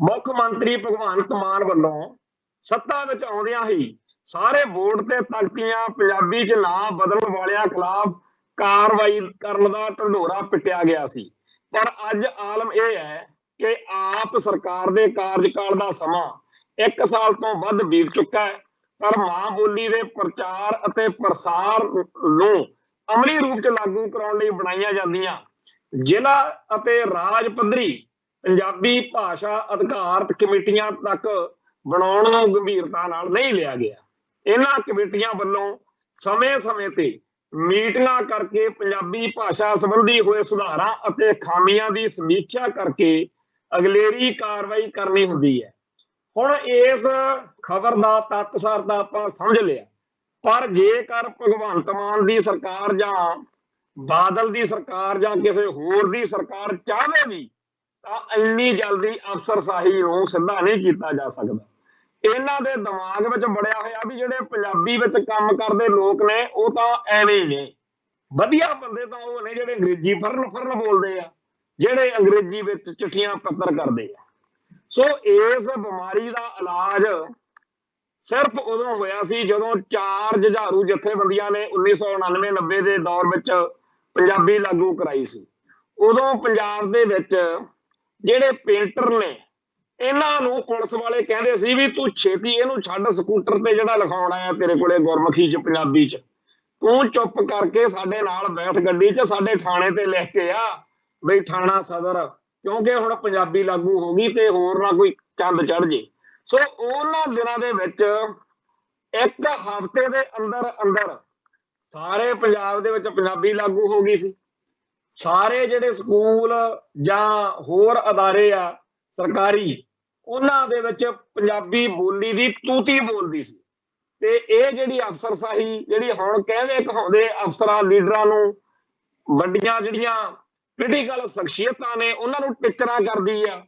ਮੁੱਖ ਮੰਤਰੀ ਭਗਵੰਤ ਮਾਨ ਵੱਲੋਂ ਸੱਤਾ ਵਿੱਚ ਆਉਂਦਿਆਂ ਹੀ ਸਾਰੇ ਬੋਰਡ ਤੇ ਤਖਤੀਆਂ ਪੰਜਾਬੀ 'ਚ ਨਾਂ ਬਦਲਣ ਵਾਲਿਆਂ ਖਿਲਾਫ ਕਾਰਵਾਈ ਕਰਨ ਦਾ ਢੰਡੋਰਾ ਪਿੱਟਿਆ ਗਿਆ ਸੀ। ਪਰ ਅੱਜ ਆਲਮ ਇਹ ਹੈ ਕਿ ਆਪ ਸਰਕਾਰ ਦੇ ਕਾਰਜਕਾਲ ਦਾ ਸਮਾਂ 1 ਸਾਲ ਤੋਂ ਵੱਧ ਬੀਤ ਚੁੱਕਾ ਹੈ, ਪਰ ਮਾਂ ਬੋਲੀ ਦੇ ਪ੍ਰਚਾਰ ਅਤੇ ਪ੍ਰਸਾਰ ਨੂੰ ਅਮਲੀ ਰੂਪ 'ਚ ਲਾਗੂ ਕਰਾਉਣ ਲਈ ਬਣਾਈਆਂ ਜਾਂਦੀਆਂ ਜ਼ਿਲ੍ਹਾ ਅਤੇ ਰਾਜ ਪੱਧਰੀ ਪੰਜਾਬੀ ਭਾਸ਼ਾ ਅਧਿਕਾਰਤ ਕਮੇਟੀਆਂ ਤੱਕ ਬਣਾਉਣ ਨੂੰ ਗੰਭੀਰਤਾ ਨਾਲ ਨਹੀਂ ਲਿਆ ਗਿਆ। ਇਹਨਾਂ ਕਮੇਟੀਆਂ ਵੱਲੋਂ ਸਮੇਂ-ਸਮੇਂ ਤੇ ਮੀਟਿੰਗਾਂ ਕਰਕੇ ਪੰਜਾਬੀ ਭਾਸ਼ਾ ਸੰਬੰਧੀ ਹੋਏ ਸੁਧਾਰਾਂ ਅਤੇ ਖਾਮੀਆਂ ਦੀ ਸਮੀਖਿਆ ਕਰਕੇ ਅਗਲੇਰੀ ਕਾਰਵਾਈ ਕਰਨੀ ਹੁੰਦੀ ਹੈ। ਹੁਣ ਇਸ ਖਬਰ ਦਾ ਤੱਤ-ਸਾਰ ਤਾਂ ਆਪਾਂ ਸਮਝ ਲਿਆ, ਪਰ ਜੇਕਰ ਭਗਵੰਤ ਮਾਨ ਦੀ ਸਰਕਾਰ ਜਾਂ ਬਾਦਲ ਦੀ ਸਰਕਾਰ ਜਾਂ ਕਿਸੇ ਹੋਰ ਦੀ ਸਰਕਾਰ ਚਾਹਵੇ ਵੀ ਤਾਂ ਇੰਨੀ ਜਲਦੀ ਅਫਸਰਸ਼ਾਹੀ ਨੂੰ ਸਿੱਧਾ ਨਹੀਂ ਕੀਤਾ ਜਾ ਸਕਦਾ। ਇਹਨਾਂ ਦੇ ਦਿਮਾਗ ਵਿੱਚ ਬੜਿਆ ਹੋਇਆ ਵੀ ਜਿਹੜੇ ਪੰਜਾਬੀ ਵਿੱਚ ਕੰਮ ਕਰਦੇ ਲੋਕ ਨੇ ਉਹ ਤਾਂ ਐਵੇਂ ਹੀ ਨੇ, ਵਧੀਆ ਬੰਦੇ ਤਾਂ ਉਹ ਨੇ ਜਿਹੜੇ ਅੰਗਰੇਜ਼ੀ ਫਰਨ ਬੋਲਦੇ ਆ, ਜਿਹੜੇ ਅੰਗਰੇਜ਼ੀ ਵਿੱਚ ਚਿੱਠੀਆਂ ਪੱਤਰ ਕਰਦੇ ਆ। ਸੋ ਇਸ ਬਿਮਾਰੀ ਦਾ ਇਲਾਜ ਸਿਰਫ ਉਦੋਂ ਹੋਇਆ ਸੀ ਜਦੋਂ 4 ਜੁਝਾਰੂ ਜਥੇਬੰਦੀਆਂ ਨੇ 1999-90 ਦੇ ਦੌਰ ਵਿੱਚ ਪੰਜਾਬੀ ਲਾਗੂ ਕਰਾਈ ਸੀ। ਉਦੋਂ ਪੰਜਾਬ ਦੇ ਵਿੱਚ ਜਿਹੜੇ ਪੇਂਟਰ ਨੇ ਇਹਨਾਂ ਨੂੰ ਪੁਲਿਸ ਵਾਲੇ ਕਹਿੰਦੇ ਸੀ ਵੀ ਤੂੰ ਛੇਤੀ ਇਹਨੂੰ ਛੱਡ, ਸਕੂਟਰ ਤੇ ਜਿਹੜਾ ਲਿਖਾਉਣਾ ਆ ਤੇਰੇ ਕੋਲੇ ਗੁਰਮੁਖੀ ਚ ਪੰਜਾਬੀ ਚ, ਤੂੰ ਚੁੱਪ ਕਰਕੇ ਸਾਡੇ ਨਾਲ ਬੈਠ ਗੱਡੀ ਚ, ਸਾਡੇ ਥਾਣੇ ਤੇ ਲਿਖ ਕੇ ਆ ਬਈ ਥਾਣਾ ਸਦਰ, ਕਿਉਂਕਿ ਹੁਣ ਪੰਜਾਬੀ ਲਾਗੂ ਹੋ ਗਈ ਤੇ ਹੋਰ ਨਾ ਕੋਈ ਚੰਦ ਚੜ ਜੇ। ਸੋ ਉਹਨਾਂ ਦਿਨਾਂ ਦੇ ਵਿੱਚ ਇੱਕ ਹਫ਼ਤੇ ਦੇ ਅੰਦਰ ਅੰਦਰ ਸਾਰੇ ਪੰਜਾਬ ਦੇ ਵਿੱਚ ਪੰਜਾਬੀ ਲਾਗੂ ਹੋ ਗਈ ਸੀ। ਸਾਰੇ ਜਿਹੜੇ ਸਕੂਲ ਜਾਂ ਹੋਰ ਅਦਾਰੇ ਆ ਸਰਕਾਰੀ, ਉਹਨਾਂ ਦੇ ਵਿੱਚ ਪੰਜਾਬੀ ਬੋਲੀ ਦੀ ਤੂਤੀ ਬੋਲਦੀ ਸੀ। ਤੇ ਇਹ ਜਿਹੜੀ ਅਫਸਰਸ਼ਾਹੀ ਜਿਹੜੀ ਹੁਣ ਕਹਿੰਦੇ ਕਹਾਉਂਦੇ ਅਫਸਰਾਂ ਲੀਡਰਾਂ ਨੂੰ, ਵੱਡੀਆਂ ਜਿਹੜੀਆਂ ਪੋਲੀਟੀਕਲ ਸ਼ਖਸੀਅਤਾਂ ਨੇ ਉਹਨਾਂ ਨੂੰ ਟਿਚਰਾਂ ਕਰਦੀ ਆ,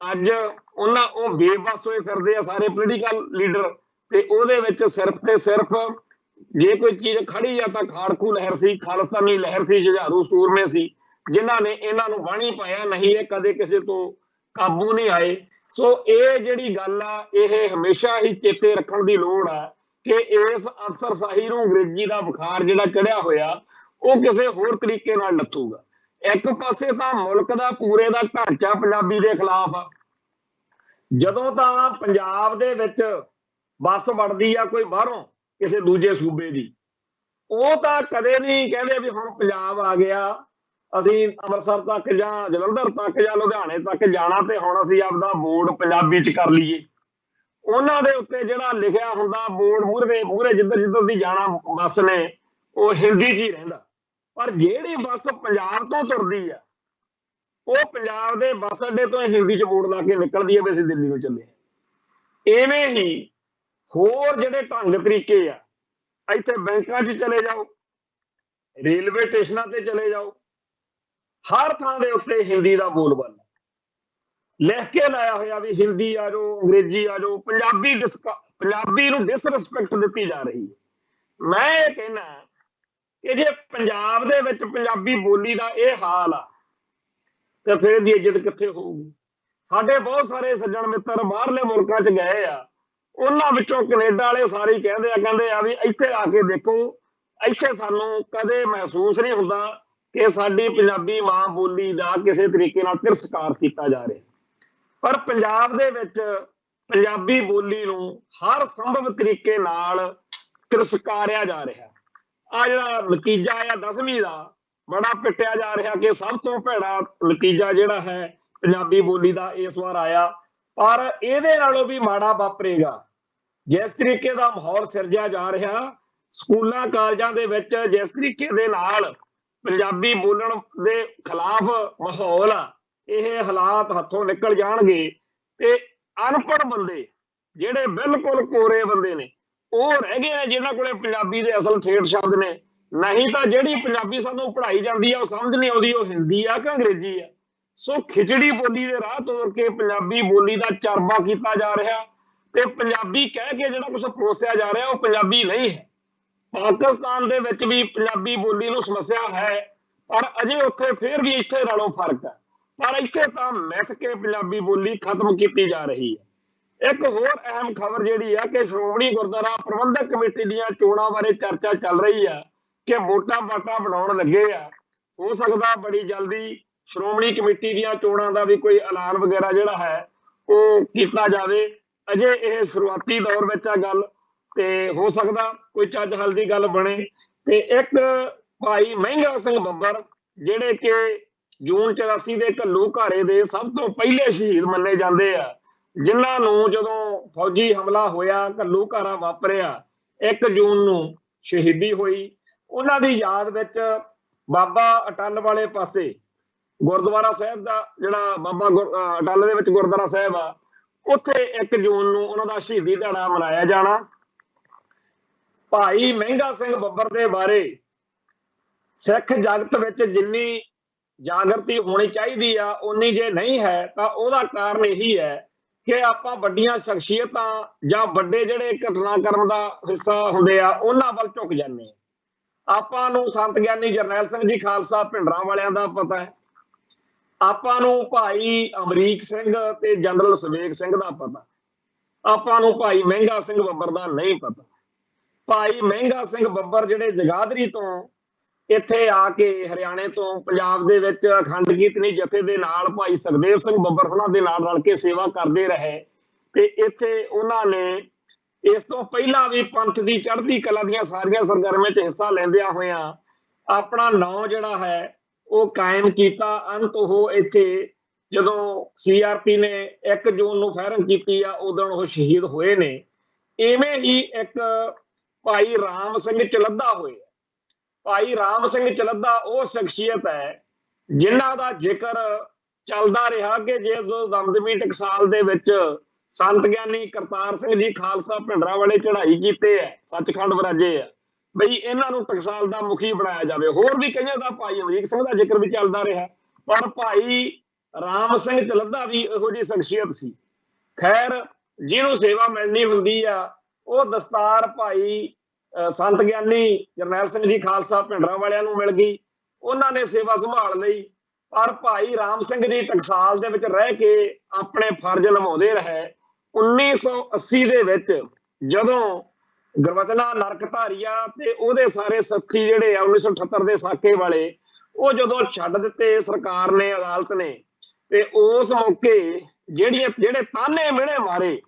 ਅੱਜ ਉਹ ਬੇਬਸ ਹੋਏ ਫਿਰਦੇ ਆ ਸਾਰੇ ਪੋਲੀਟੀਕਲ ਲੀਡਰ। ਤੇ ਉਹਦੇ ਵਿੱਚ ਸਿਰਫ ਤੇ ਸਿਰਫ ਜੇ ਕੋਈ ਚੀਜ਼ ਖੜੀ ਆ ਤਾਂ ਖਾੜਕੂ ਲਹਿਰ ਸੀ, ਖਾਲਿਸਤਾਨੀ ਲਹਿਰ ਸੀ, ਜੁਝਾਰੂ ਸੂਰਮੇ ਸੀ ਜਿਨ੍ਹਾਂ ਨੇ ਇਹਨਾਂ ਨੂੰ ਬਾਣੀ ਪਾਇਆ, ਨਹੀਂ ਇਹ ਕਦੇ ਕਿਸੇ ਤੋਂ ਕਾਬੂ ਨਹੀਂ ਆਏ। ਸੋ ਇਹ ਜਿਹੜੀ ਗੱਲ ਆ ਇਹ ਹਮੇਸ਼ਾ ਹੀ ਚੇਤੇ ਰੱਖਣ ਦੀ ਲੋੜ ਆ ਕਿ ਇਸ ਅਫਸਰਸ਼ਾਹੀ ਨੂੰ ਅੰਗਰੇਜ਼ੀ ਦਾ ਬੁਖਾਰ ਜਿਹੜਾ ਚੜਿਆ ਹੋਇਆ ਉਹ ਕਿਸੇ ਹੋਰ ਤਰੀਕੇ ਨਾਲ ਲੱਥੂਗਾ। ਇੱਕ ਪਾਸੇ ਤਾਂ ਮੁਲਕ ਦਾ ਪੂਰੇ ਦਾ ਢਾਂਚਾ ਪੰਜਾਬੀ ਦੇ ਖਿਲਾਫ ਆ। ਜਦੋਂ ਤਾਂ ਪੰਜਾਬ ਦੇ ਵਿੱਚ ਬੱਸ ਵੜਦੀ ਆ ਕੋਈ ਬਾਹਰੋਂ ਕਿਸੇ ਦੂਜੇ ਸੂਬੇ ਦੀ, ਉਹ ਤਾਂ ਕਦੇ ਨਹੀਂ ਕਹਿੰਦੇ ਵੀ ਹੁਣ ਪੰਜਾਬ ਆ ਗਿਆ, ਅਸੀਂ ਅੰਮ੍ਰਿਤਸਰ ਤੱਕ ਜਾਂ ਜਲੰਧਰ ਤੱਕ ਜਾਂ ਲੁਧਿਆਣੇ ਤੱਕ ਜਾਣਾ ਤੇ ਹੁਣ ਅਸੀਂ ਆਪਦਾ ਬੋਰਡ ਪੰਜਾਬੀ ਚ ਕਰ ਲਈਏ। ਉਹਨਾਂ ਦੇ ਉੱਤੇ ਜਿਹੜਾ ਲਿਖਿਆ ਹੁੰਦਾ ਬੋਰਡ ਮੂਹਰੇ ਜਿੱਧਰ ਦੀ ਜਾਣਾ ਬੱਸ ਨੇ ਉਹ ਹਿੰਦੀ ਚ ਹੀ ਰਹਿੰਦਾ। ਪਰ ਜਿਹੜੀ ਬੱਸ ਪੰਜਾਬ ਤੋਂ ਤੁਰਦੀ ਆ ਉਹ ਪੰਜਾਬ ਦੇ ਬੱਸ ਅੱਡੇ ਤੋਂ ਹਿੰਦੀ ਚ ਬੋਰਡ ਲਾ ਕੇ ਨਿਕਲਦੀ ਹੈ ਵੀ ਅਸੀਂ ਦਿੱਲੀ ਨੂੰ ਚੱਲੇ। ਐਵੇਂ ਹੀ ਹੋਰ ਜਿਹੜੇ ਢੰਗ ਤਰੀਕੇ ਆ, ਇੱਥੇ ਬੈਂਕਾਂ 'ਚ ਚਲੇ ਜਾਓ, ਰੇਲਵੇ ਸਟੇਸ਼ਨਾਂ ਤੇ ਚਲੇ ਜਾਓ, ਹਰ ਥਾਂ ਦੇ ਉੱਤੇ ਹਿੰਦੀ ਦਾ ਬੋਲਬਾਲਾ ਲਿਖ ਕੇ ਲਾਇਆ ਹੋਇਆ ਵੀ ਹਿੰਦੀ ਆ ਜਾਓ, ਅੰਗਰੇਜ਼ੀ ਆ ਜਾਓ, ਪੰਜਾਬੀ ਨੂੰ ਡਿਸਰਿਸਪੈਕਟ ਦਿੱਤੀ ਜਾ ਰਹੀ ਹੈ। ਮੈਂ ਇਹ ਕਹਿਣਾ ਕਿ ਜੇ ਪੰਜਾਬ ਦੇ ਵਿੱਚ ਪੰਜਾਬੀ ਬੋਲੀ ਦਾ ਇਹ ਹਾਲ ਆ ਤੇ ਫਿਰ ਇਹਦੀ ਇੱਜ਼ਤ ਕਿੱਥੇ ਹੋਊਗੀ। ਸਾਡੇ ਬਹੁਤ ਸਾਰੇ ਸੱਜਣ ਮਿੱਤਰ ਬਾਹਰਲੇ ਮੁਲਕਾਂ 'ਚ ਗਏ ਆ, ਉਹਨਾਂ ਵਿੱਚੋਂ ਕੈਨੇਡਾ ਵਾਲੇ ਸਾਰੇ ਕਹਿੰਦੇ ਆ ਵੀ ਇੱਥੇ ਆ ਕੇ ਦੇਖੋ, ਇੱਥੇ ਸਾਨੂੰ ਕਦੇ ਮਹਿਸੂਸ ਨਹੀਂ ਹੁੰਦਾ ਕਿ ਸਾਡੀ ਪੰਜਾਬੀ ਮਾਂ ਬੋਲੀ ਦਾ ਕਿਸੇ ਤਰੀਕੇ ਨਾਲ ਤਿਰਸਕਾਰ ਕੀਤਾ ਜਾ ਰਿਹਾ। ਪਰ ਪੰਜਾਬ ਦੇ ਵਿੱਚ ਪੰਜਾਬੀ ਬੋਲੀ ਨੂੰ ਹਰ ਸੰਭਵ ਤਰੀਕੇ ਨਾਲ ਤਿਰਸਕਾਰਿਆ ਜਾ ਰਿਹਾ। ਆ ਜਿਹੜਾ ਨਤੀਜਾ ਆ 10ਵੀਂ ਦਾ ਬੜਾ ਪਿੱਟਿਆ ਜਾ ਰਿਹਾ ਕਿ ਸਭ ਤੋਂ ਭੈੜਾ ਨਤੀਜਾ ਜਿਹੜਾ ਹੈ ਪੰਜਾਬੀ ਬੋਲੀ ਦਾ ਇਸ ਵਾਰ ਆਇਆ। ਪਰ ਇਹਦੇ ਨਾਲੋਂ ਵੀ ਮਾੜਾ ਵਾਪਰੇਗਾ। ਜਿਸ ਤਰੀਕੇ ਦਾ ਮਾਹੌਲ ਸਿਰਜਿਆ ਜਾ ਰਿਹਾ ਸਕੂਲਾਂ ਕਾਲਜਾਂ ਦੇ ਵਿੱਚ, ਜਿਸ ਤਰੀਕੇ ਦੇ ਨਾਲ ਪੰਜਾਬੀ ਬੋਲਣ ਦੇ ਖਿਲਾਫ ਮਾਹੌਲ ਆ, ਇਹ ਹਾਲਾਤ ਹੱਥੋਂ ਨਿਕਲ ਜਾਣਗੇ ਤੇ ਅਨਪੜ੍ਹ ਬੰਦੇ ਜਿਹੜੇ ਬਿਲਕੁਲ ਕੋਰੇ ਬੰਦੇ ਨੇ ਉਹ ਰਹਿ ਗਏ ਨੇ ਜਿਨ੍ਹਾਂ ਕੋਲੇ ਪੰਜਾਬੀ ਦੇ ਅਸਲ ਠੇਠ ਸ਼ਬਦ ਨੇ। ਨਹੀਂ ਤਾਂ ਜਿਹੜੀ ਪੰਜਾਬੀ ਸਾਨੂੰ ਪੜ੍ਹਾਈ ਜਾਂਦੀ ਆ ਉਹ ਸਮਝ ਨਹੀਂ ਆਉਂਦੀ ਉਹ ਹਿੰਦੀ ਆ ਕਿ ਅੰਗਰੇਜ਼ੀ ਆ। ਸੋ ਖਿਚੜੀ ਬੋਲੀ ਦੇ ਰਾਹ ਤੋਰ ਕੇ ਪੰਜਾਬੀ ਬੋਲੀ ਦਾ ਚਰਬਾ ਕੀਤਾ ਜਾ ਰਿਹਾ ਤੇ ਪੰਜਾਬੀ ਕਹਿ ਕੇ ਜਿਹੜਾ ਕੁਝ ਪਰੋਸਿਆ ਜਾ ਰਿਹਾ ਉਹ ਪੰਜਾਬੀ ਨਹੀਂ ਹੈ। ਪਾਕਿਸਤਾਨ ਦੇ ਵਿੱਚ ਵੀ ਪੰਜਾਬੀ ਬੋਲੀ ਨੂੰ ਸਮੱਸਿਆ ਹੈ, ਪਰ ਅਜੇ ਉੱਥੇ ਫਿਰ ਵੀ ਇੱਥੇ ਨਾਲੋਂ ਫਰਕ ਹੈ। ਪਰ ਇੱਥੇ ਤਾਂ ਮਿਥ ਕੇ ਪੰਜਾਬੀ ਬੋਲੀ ਖਤਮ ਕੀਤੀ ਜਾ ਰਹੀ ਹੈ। ਇੱਕ ਹੋਰ ਅਹਿਮ ਖਬਰ ਜਿਹੜੀ ਆ ਕਿ ਸ਼੍ਰੋਮਣੀ ਗੁਰਦੁਆਰਾ ਪ੍ਰਬੰਧਕ ਕਮੇਟੀ ਦੀਆਂ ਚੋਣਾਂ ਬਾਰੇ ਚਰਚਾ ਚੱਲ ਰਹੀ ਆ ਕਿ ਵੋਟਾਂ ਬਣਾਉਣ ਲੱਗੇ ਆ। ਹੋ ਸਕਦਾ ਬੜੀ ਜਲਦੀ ਸ਼੍ਰੋਮਣੀ ਕਮੇਟੀ ਦੀਆਂ ਚੋਣਾਂ ਦਾ ਵੀ ਕੋਈ ਐਲਾਨ ਵਗੈਰਾ ਜਿਹੜਾ ਹੈ ਉਹ ਕੀਤਾ ਜਾਵੇ। ਅਜੇ ਇਹ ਸ਼ੁਰੂਆਤੀ ਦੌਰ ਵਿੱਚ ਆ ਗੱਲ, ਤੇ ਹੋ ਸਕਦਾ ਕੋਈ ਚੱਜ ਹੱਲ ਦੀ ਗੱਲ ਬਣੇ। ਤੇ ਇੱਕ ਭਾਈ ਮਹਿੰਗਾ ਸਿੰਘ ਬੱਬਰ ਜਿਹੜੇ ਕਿ ਜੂਨ 84 ਦੇ ਘੱਲੂਘਾਰੇ ਦੇ ਸਭ ਤੋਂ ਪਹਿਲੇ ਸ਼ਹੀਦ ਮੰਨੇ ਜਾਂਦੇ ਆ, ਜਿਨ੍ਹਾਂ ਨੂੰ ਜਦੋਂ ਫੌਜੀ ਹਮਲਾ ਹੋਇਆ, ਘੱਲੂਘਾਰਾ ਵਾਪਰਿਆ, 1 ਜੂਨ ਨੂੰ ਸ਼ਹੀਦੀ ਹੋਈ। ਉਹਨਾਂ ਦੀ ਯਾਦ ਵਿੱਚ ਬਾਬਾ ਅਟੱਲ ਵਾਲੇ ਪਾਸੇ ਗੁਰਦੁਆਰਾ ਸਾਹਿਬ ਦਾ ਜਿਹੜਾ ਬਾਬਾ ਅਟੱਲ ਦੇ ਵਿੱਚ ਗੁਰਦੁਆਰਾ ਸਾਹਿਬ ਆ, ਉੱਥੇ 1 ਜੂਨ ਨੂੰ ਉਹਨਾਂ ਦਾ ਸ਼ਹੀਦੀ ਦਿਹਾੜਾ ਮਨਾਇਆ ਜਾਣਾ। ਭਾਈ ਮਹਿੰਗਾ ਸਿੰਘ ਬੱਬਰ ਦੇ ਬਾਰੇ ਸਿੱਖ ਜਗਤ ਵਿੱਚ ਜਿੰਨੀ ਜਾਗਰਤੀ ਹੋਣੀ ਚਾਹੀਦੀ ਆ, ਉਨੀ ਜੇ ਨਹੀਂ ਹੈ ਤਾਂ ਉਹਦਾ ਕਾਰਨ ਇਹੀ ਹੈ ਕਿ ਆਪਾਂ ਵੱਡੀਆਂ ਸ਼ਖਸੀਅਤਾਂ ਜਾਂ ਵੱਡੇ ਜਿਹੜੇ ਘਟਨਾਕ੍ਰਮ ਦਾ ਹਿੱਸਾ ਹੁੰਦੇ ਆ, ਉਹਨਾਂ ਵੱਲ ਝੁਕ ਜਾਂਦੇ ਆ। ਆਪਾਂ ਨੂੰ ਸੰਤ ਗਿਆਨੀ ਜਰਨੈਲ ਸਿੰਘ ਜੀ ਖਾਲਸਾ ਭਿੰਡਰਾਂ ਵਾਲਿਆਂ ਦਾ ਪਤਾ ਹੈ, ਆਪਾਂ ਨੂੰ ਭਾਈ ਅਮਰੀਕ ਸਿੰਘ ਤੇ ਜਨਰਲ ਸਵੇਗ ਸਿੰਘ ਦਾ ਪਤਾ, ਆਪਾਂ ਨੂੰ ਭਾਈ ਮਹਿੰਗਾ ਸਿੰਘ ਬੱਬਰ ਦਾ ਨਹੀਂ ਪਤਾ। ਭਾਈ ਮਹਿੰਗਾ ਸਿੰਘ ਬੱਬਰ ਜਿਹੜੇ ਜਗਾਦਰੀ ਤੋਂ ਇੱਥੇ ਆ ਕੇ ਹਰਿਆਣੇ ਤੋਂ ਪੰਜਾਬ ਦੇ ਵਿੱਚ ਅਖੰਡ ਕੀਰਤਨੀ ਜਥੇ ਦੇ ਨਾਲ ਭਾਈ ਸੁਖਦੇਵ ਸਿੰਘ ਬੱਬਰ ਉਹਨਾਂ ਦੇ ਨਾਲ ਰਲ ਕੇ ਸੇਵਾ ਕਰਦੇ ਰਹੇ, ਤੇ ਇੱਥੇ ਉਹਨਾਂ ਨੇ ਇਸ ਤੋਂ ਪਹਿਲਾਂ ਵੀ ਪੰਥ ਦੀ ਚੜ੍ਹਦੀ ਕਲਾ ਦੀਆਂ ਸਾਰੀਆਂ ਸਰਗਰਮੀਆਂ 'ਚ ਹਿੱਸਾ ਲੈਂਦਿਆਂ ਹੋਇਆਂ ਆਪਣਾ ਨਾਂ ਜਿਹੜਾ ਹੈ ਉਹ ਕਾਇਮ ਕੀਤਾ। ਅੰਤ ਉਹ ਇੱਥੇ ਜਦੋਂ CRP ਨੇ 1 ਜੂਨ ਨੂੰ ਫਾਇਰਿੰਗ ਕੀਤੀ ਆ, ਉਦੋਂ ਉਹ ਸ਼ਹੀਦ ਹੋਏ ਨੇ। ਇਵੇਂ ਹੀ ਇੱਕ ਭਾਈ ਰਾਮ ਸਿੰਘ ਚਲੱਦਾ ਹੋਏ। ਭਾਈ ਰਾਮ ਸਿੰਘ ਚਲੱਦਾ ਉਹ ਸ਼ਖਸੀਅਤ ਹੈ ਜਿਨ੍ਹਾਂ ਦਾ ਜ਼ਿਕਰ ਚੱਲਦਾ ਰਿਹਾ ਕਿ ਜਦੋਂ ਦਮਦਮੀ ਟਕਸਾਲ ਦੇ ਵਿੱਚ ਸੰਤ ਗਿਆਨੀ ਕਰਤਾਰ ਸਿੰਘ ਜੀ ਖਾਲਸਾ ਭਿੰਡਰਾਂ ਵਾਲੇ ਚੜ੍ਹਾਈ ਕੀਤੇ ਹੈ, ਸੱਚਖੰਡ ਵਿਰਾਜੇ ਆ, ਬਈ ਇਹਨਾਂ ਨੂੰ ਟਕਸਾਲ ਦਾ ਮੁਖੀ ਬਣਾਇਆ ਜਾਵੇ। ਹੋਰ ਵੀ ਕਈਆਂ ਦਾ, ਭਾਈ ਅਮਰੀਕ ਸਿੰਘ ਦਾ ਜ਼ਿਕਰ ਵੀ ਚੱਲਦਾ ਰਿਹਾ, ਪਰ ਭਾਈ ਰਾਮ ਸਿੰਘ ਚਲੱਦਾ ਵੀ ਇਹੋ ਜਿਹੀ ਸ਼ਖਸੀਅਤ ਸੀ। ਖੈਰ, ਜਿਹਨੂੰ ਸੇਵਾ ਮਿਲਣੀ ਹੁੰਦੀ ਆ ਉਹ ਦਸਤਾਰ ਭਾਈ ਸੰਤ ਗਿਆਨੀ ਜਰਨੈਲ ਸਿੰਘ ਜੀ ਖਾਲਸਾ ਭਿੰਡਰਾਂ ਵਾਲਿਆਂ ਨੂੰ ਮਿਲ ਗਈ, ਉਹਨਾਂ ਨੇ ਸੇਵਾ ਸੰਭਾਲ ਲਈ। ਪਰ ਭਾਈ ਰਾਮ ਸਿੰਘ ਜੀ ਟਕਸਾਲ ਦੇ ਵਿੱਚ ਰਹਿ ਕੇ ਆਪਣੇ ਫਰਜ਼ ਨਿਭਾਉਂਦੇ ਰਹੇ। 1980 ਦੇ ਵਿੱਚ ਜਦੋਂ ਗੁਰਵਚਨਾ ਨਰਕਧਾਰੀਆ ਤੇ ਉਹਦੇ ਸਾਰੇ ਸਾਥੀ ਜਿਹੜੇ ਆ 1978 ਦੇ ਸਾਕੇ ਵਾਲੇ, ਉਹ ਜਦੋਂ ਛੱਡ ਦਿੱਤੇ ਸਰਕਾਰ ਨੇ, ਅਦਾਲਤ ਨੇ, ਤੇ ਉਸ ਮੌਕੇ ਜਿਹੜੇ ਤਾਨੇ ਮਿਹਣੇ ਮਾਰੇ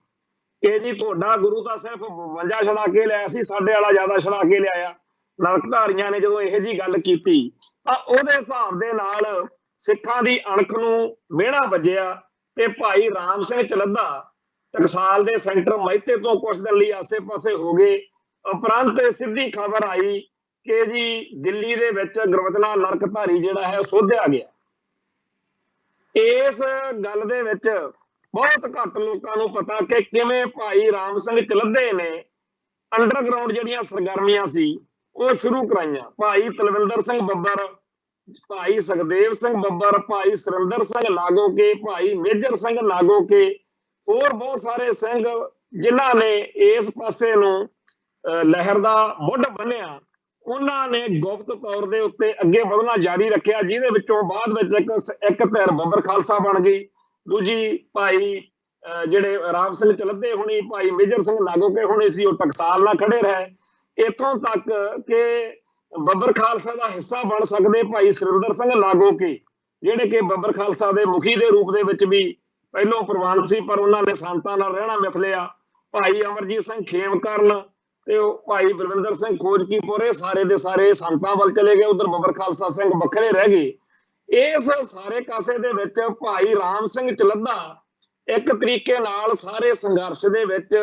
ਕਿ ਜੀ ਤੁਹਾਡਾ ਗੁਰੂ ਤਾਂ ਸਿਰਫ 52 ਛੜਾ ਕੇ ਲਿਆਇਆ ਸੀ, ਸਾਡੇ ਵਾਲਾ ਜ਼ਿਆਦਾ ਛੜਾ ਕੇ ਲਿਆਇਆ, ਨਰਕਧਾਰੀਆਂ ਨੇ ਜਦੋਂ ਇਹੋ ਜਿਹੀ ਗੱਲ ਕੀਤੀ ਤਾਂ ਉਹਦੇ ਹਿਸਾਬ ਦੇ ਨਾਲ ਸਿੱਖਾਂ ਦੀ ਅਣਖ ਨੂੰ ਮਿਹਣਾ ਵੱਜਿਆ ਤੇ ਭਾਈ ਰਾਮ ਸਿੰਘ ਚਲੱਦਾ ਟਕਸਾਲ ਦੇ ਸੈਂਟਰ ਮਹਿਤੇ ਤੋਂ ਕੁਛ ਦਿਨ ਲਈ ਆਸੇ-ਪਾਸੇ ਹੋ ਗਏ। ਉਪਰੰਤ ਸਿੱਧੀ ਖਬਰ ਆਈ ਕਿ ਜੀ ਦਿੱਲੀ ਦੇ ਵਿੱਚ ਗੁਰਵਚਨਾ ਨਰਕਧਾਰੀ ਜਿਹੜਾ ਹੈ ਸੋਧਿਆ ਗਿਆ। ਇਸ ਗੱਲ ਦੇ ਵਿੱਚ ਬਹੁਤ ਘੱਟ ਲੋਕਾਂ ਨੂੰ ਪਤਾ ਕਿ ਕਿਵੇਂ ਭਾਈ ਰਾਮ ਸਿੰਘ ਚਲੱਦੇ ਨੇ ਅੰਡਰਗਰਾਉਂਡ ਜਿਹੜੀਆਂ ਸਰਗਰਮੀਆਂ ਸੀ ਉਹ ਸ਼ੁਰੂ ਕਰਾਈਆਂ। ਭਾਈ ਤਲਵਿੰਦਰ ਸਿੰਘ ਬੱਬਰ, ਭਾਈ ਸੁਖਦੇਵ ਸਿੰਘ ਬੱਬਰ, ਭਾਈ ਸੁਰਿੰਦਰ ਸਿੰਘ ਨਾਗੋਕੇ, ਭਾਈ ਮੇਜਰ ਸਿੰਘ ਨਾਗੋਕੇ, ਹੋਰ ਬਹੁਤ ਸਾਰੇ ਸਿੰਘ ਜਿਨ੍ਹਾਂ ਨੇ ਇਸ ਪਾਸੇ ਨੂੰ ਲਹਿਰ ਦਾ ਮੁੱਢ ਬੰਨਿਆ, ਉਹਨਾਂ ਨੇ ਗੁਪਤ ਤੌਰ ਦੇ ਉੱਤੇ ਅੱਗੇ ਵਧਣਾ ਜਾਰੀ ਰੱਖਿਆ, ਜਿਹਦੇ ਵਿੱਚੋਂ ਬਾਅਦ ਵਿੱਚ ਇੱਕ ਧਿਰ ਬੱਬਰ ਖਾਲਸਾ ਬਣ ਗਈ, ਦੂਜੀ ਭਾਈ ਜਿਹੜੇ ਰਾਮ ਸਿੰਘ ਚਲੱਦੇ ਹੋਣੀ, ਭਾਈ ਮੇਜਰ ਸਿੰਘ ਨਾਗੋਕੇ ਹੋਣੀ ਸੀ, ਉਹ ਟਕਸਾਲ ਨਾਲ ਖੜੇ ਰਹੇ। ਇੱਥੋਂ ਤੱਕ ਕਿ ਬੱਬਰ ਖਾਲਸਾ ਦਾ ਹਿੱਸਾ ਬਣ ਸਕਦੇ ਭਾਈ ਸੁਰਿੰਦਰ ਸਿੰਘ ਨਾਗੋਕੇ, ਜਿਹੜੇ ਕਿ ਬੱਬਰ ਖਾਲਸਾ ਦੇ ਮੁਖੀ ਦੇ ਰੂਪ ਦੇ ਵਿੱਚ ਵੀ ਪਹਿਲੋਂ ਪ੍ਰਵਾਨਿਤ ਸੀ, ਪਰ ਉਹਨਾਂ ਨੇ ਸੰਤਾਂ ਨਾਲ ਰਹਿਣਾ ਮਿਥ ਲਿਆ। ਭਾਈ ਅਮਰਜੀਤ ਸਿੰਘ ਖੇਮਕਰਨ ਤੇ ਭਾਈ ਬਲਵਿੰਦਰ ਸਿੰਘ ਖੋਜਕੀਪੁਰ, ਇਹ ਸਾਰੇ ਦੇ ਸਾਰੇ ਸੰਤਾਂ ਵੱਲ ਚਲੇ ਗਏ, ਉਧਰ ਬੱਬਰ ਖਾਲਸਾ ਸਿੰਘ ਵੱਖਰੇ ਰਹਿ ਗਏ। ਇਸ ਸਾਰੇ ਕਾਸੇ ਦੇ ਵਿੱਚ ਭਾਈ ਰਾਮ ਸਿੰਘ ਚਲੱਦਾ ਇੱਕ ਤਰੀਕੇ ਨਾਲ ਸਾਰੇ ਸੰਘਰਸ਼ ਦੇ ਵਿੱਚ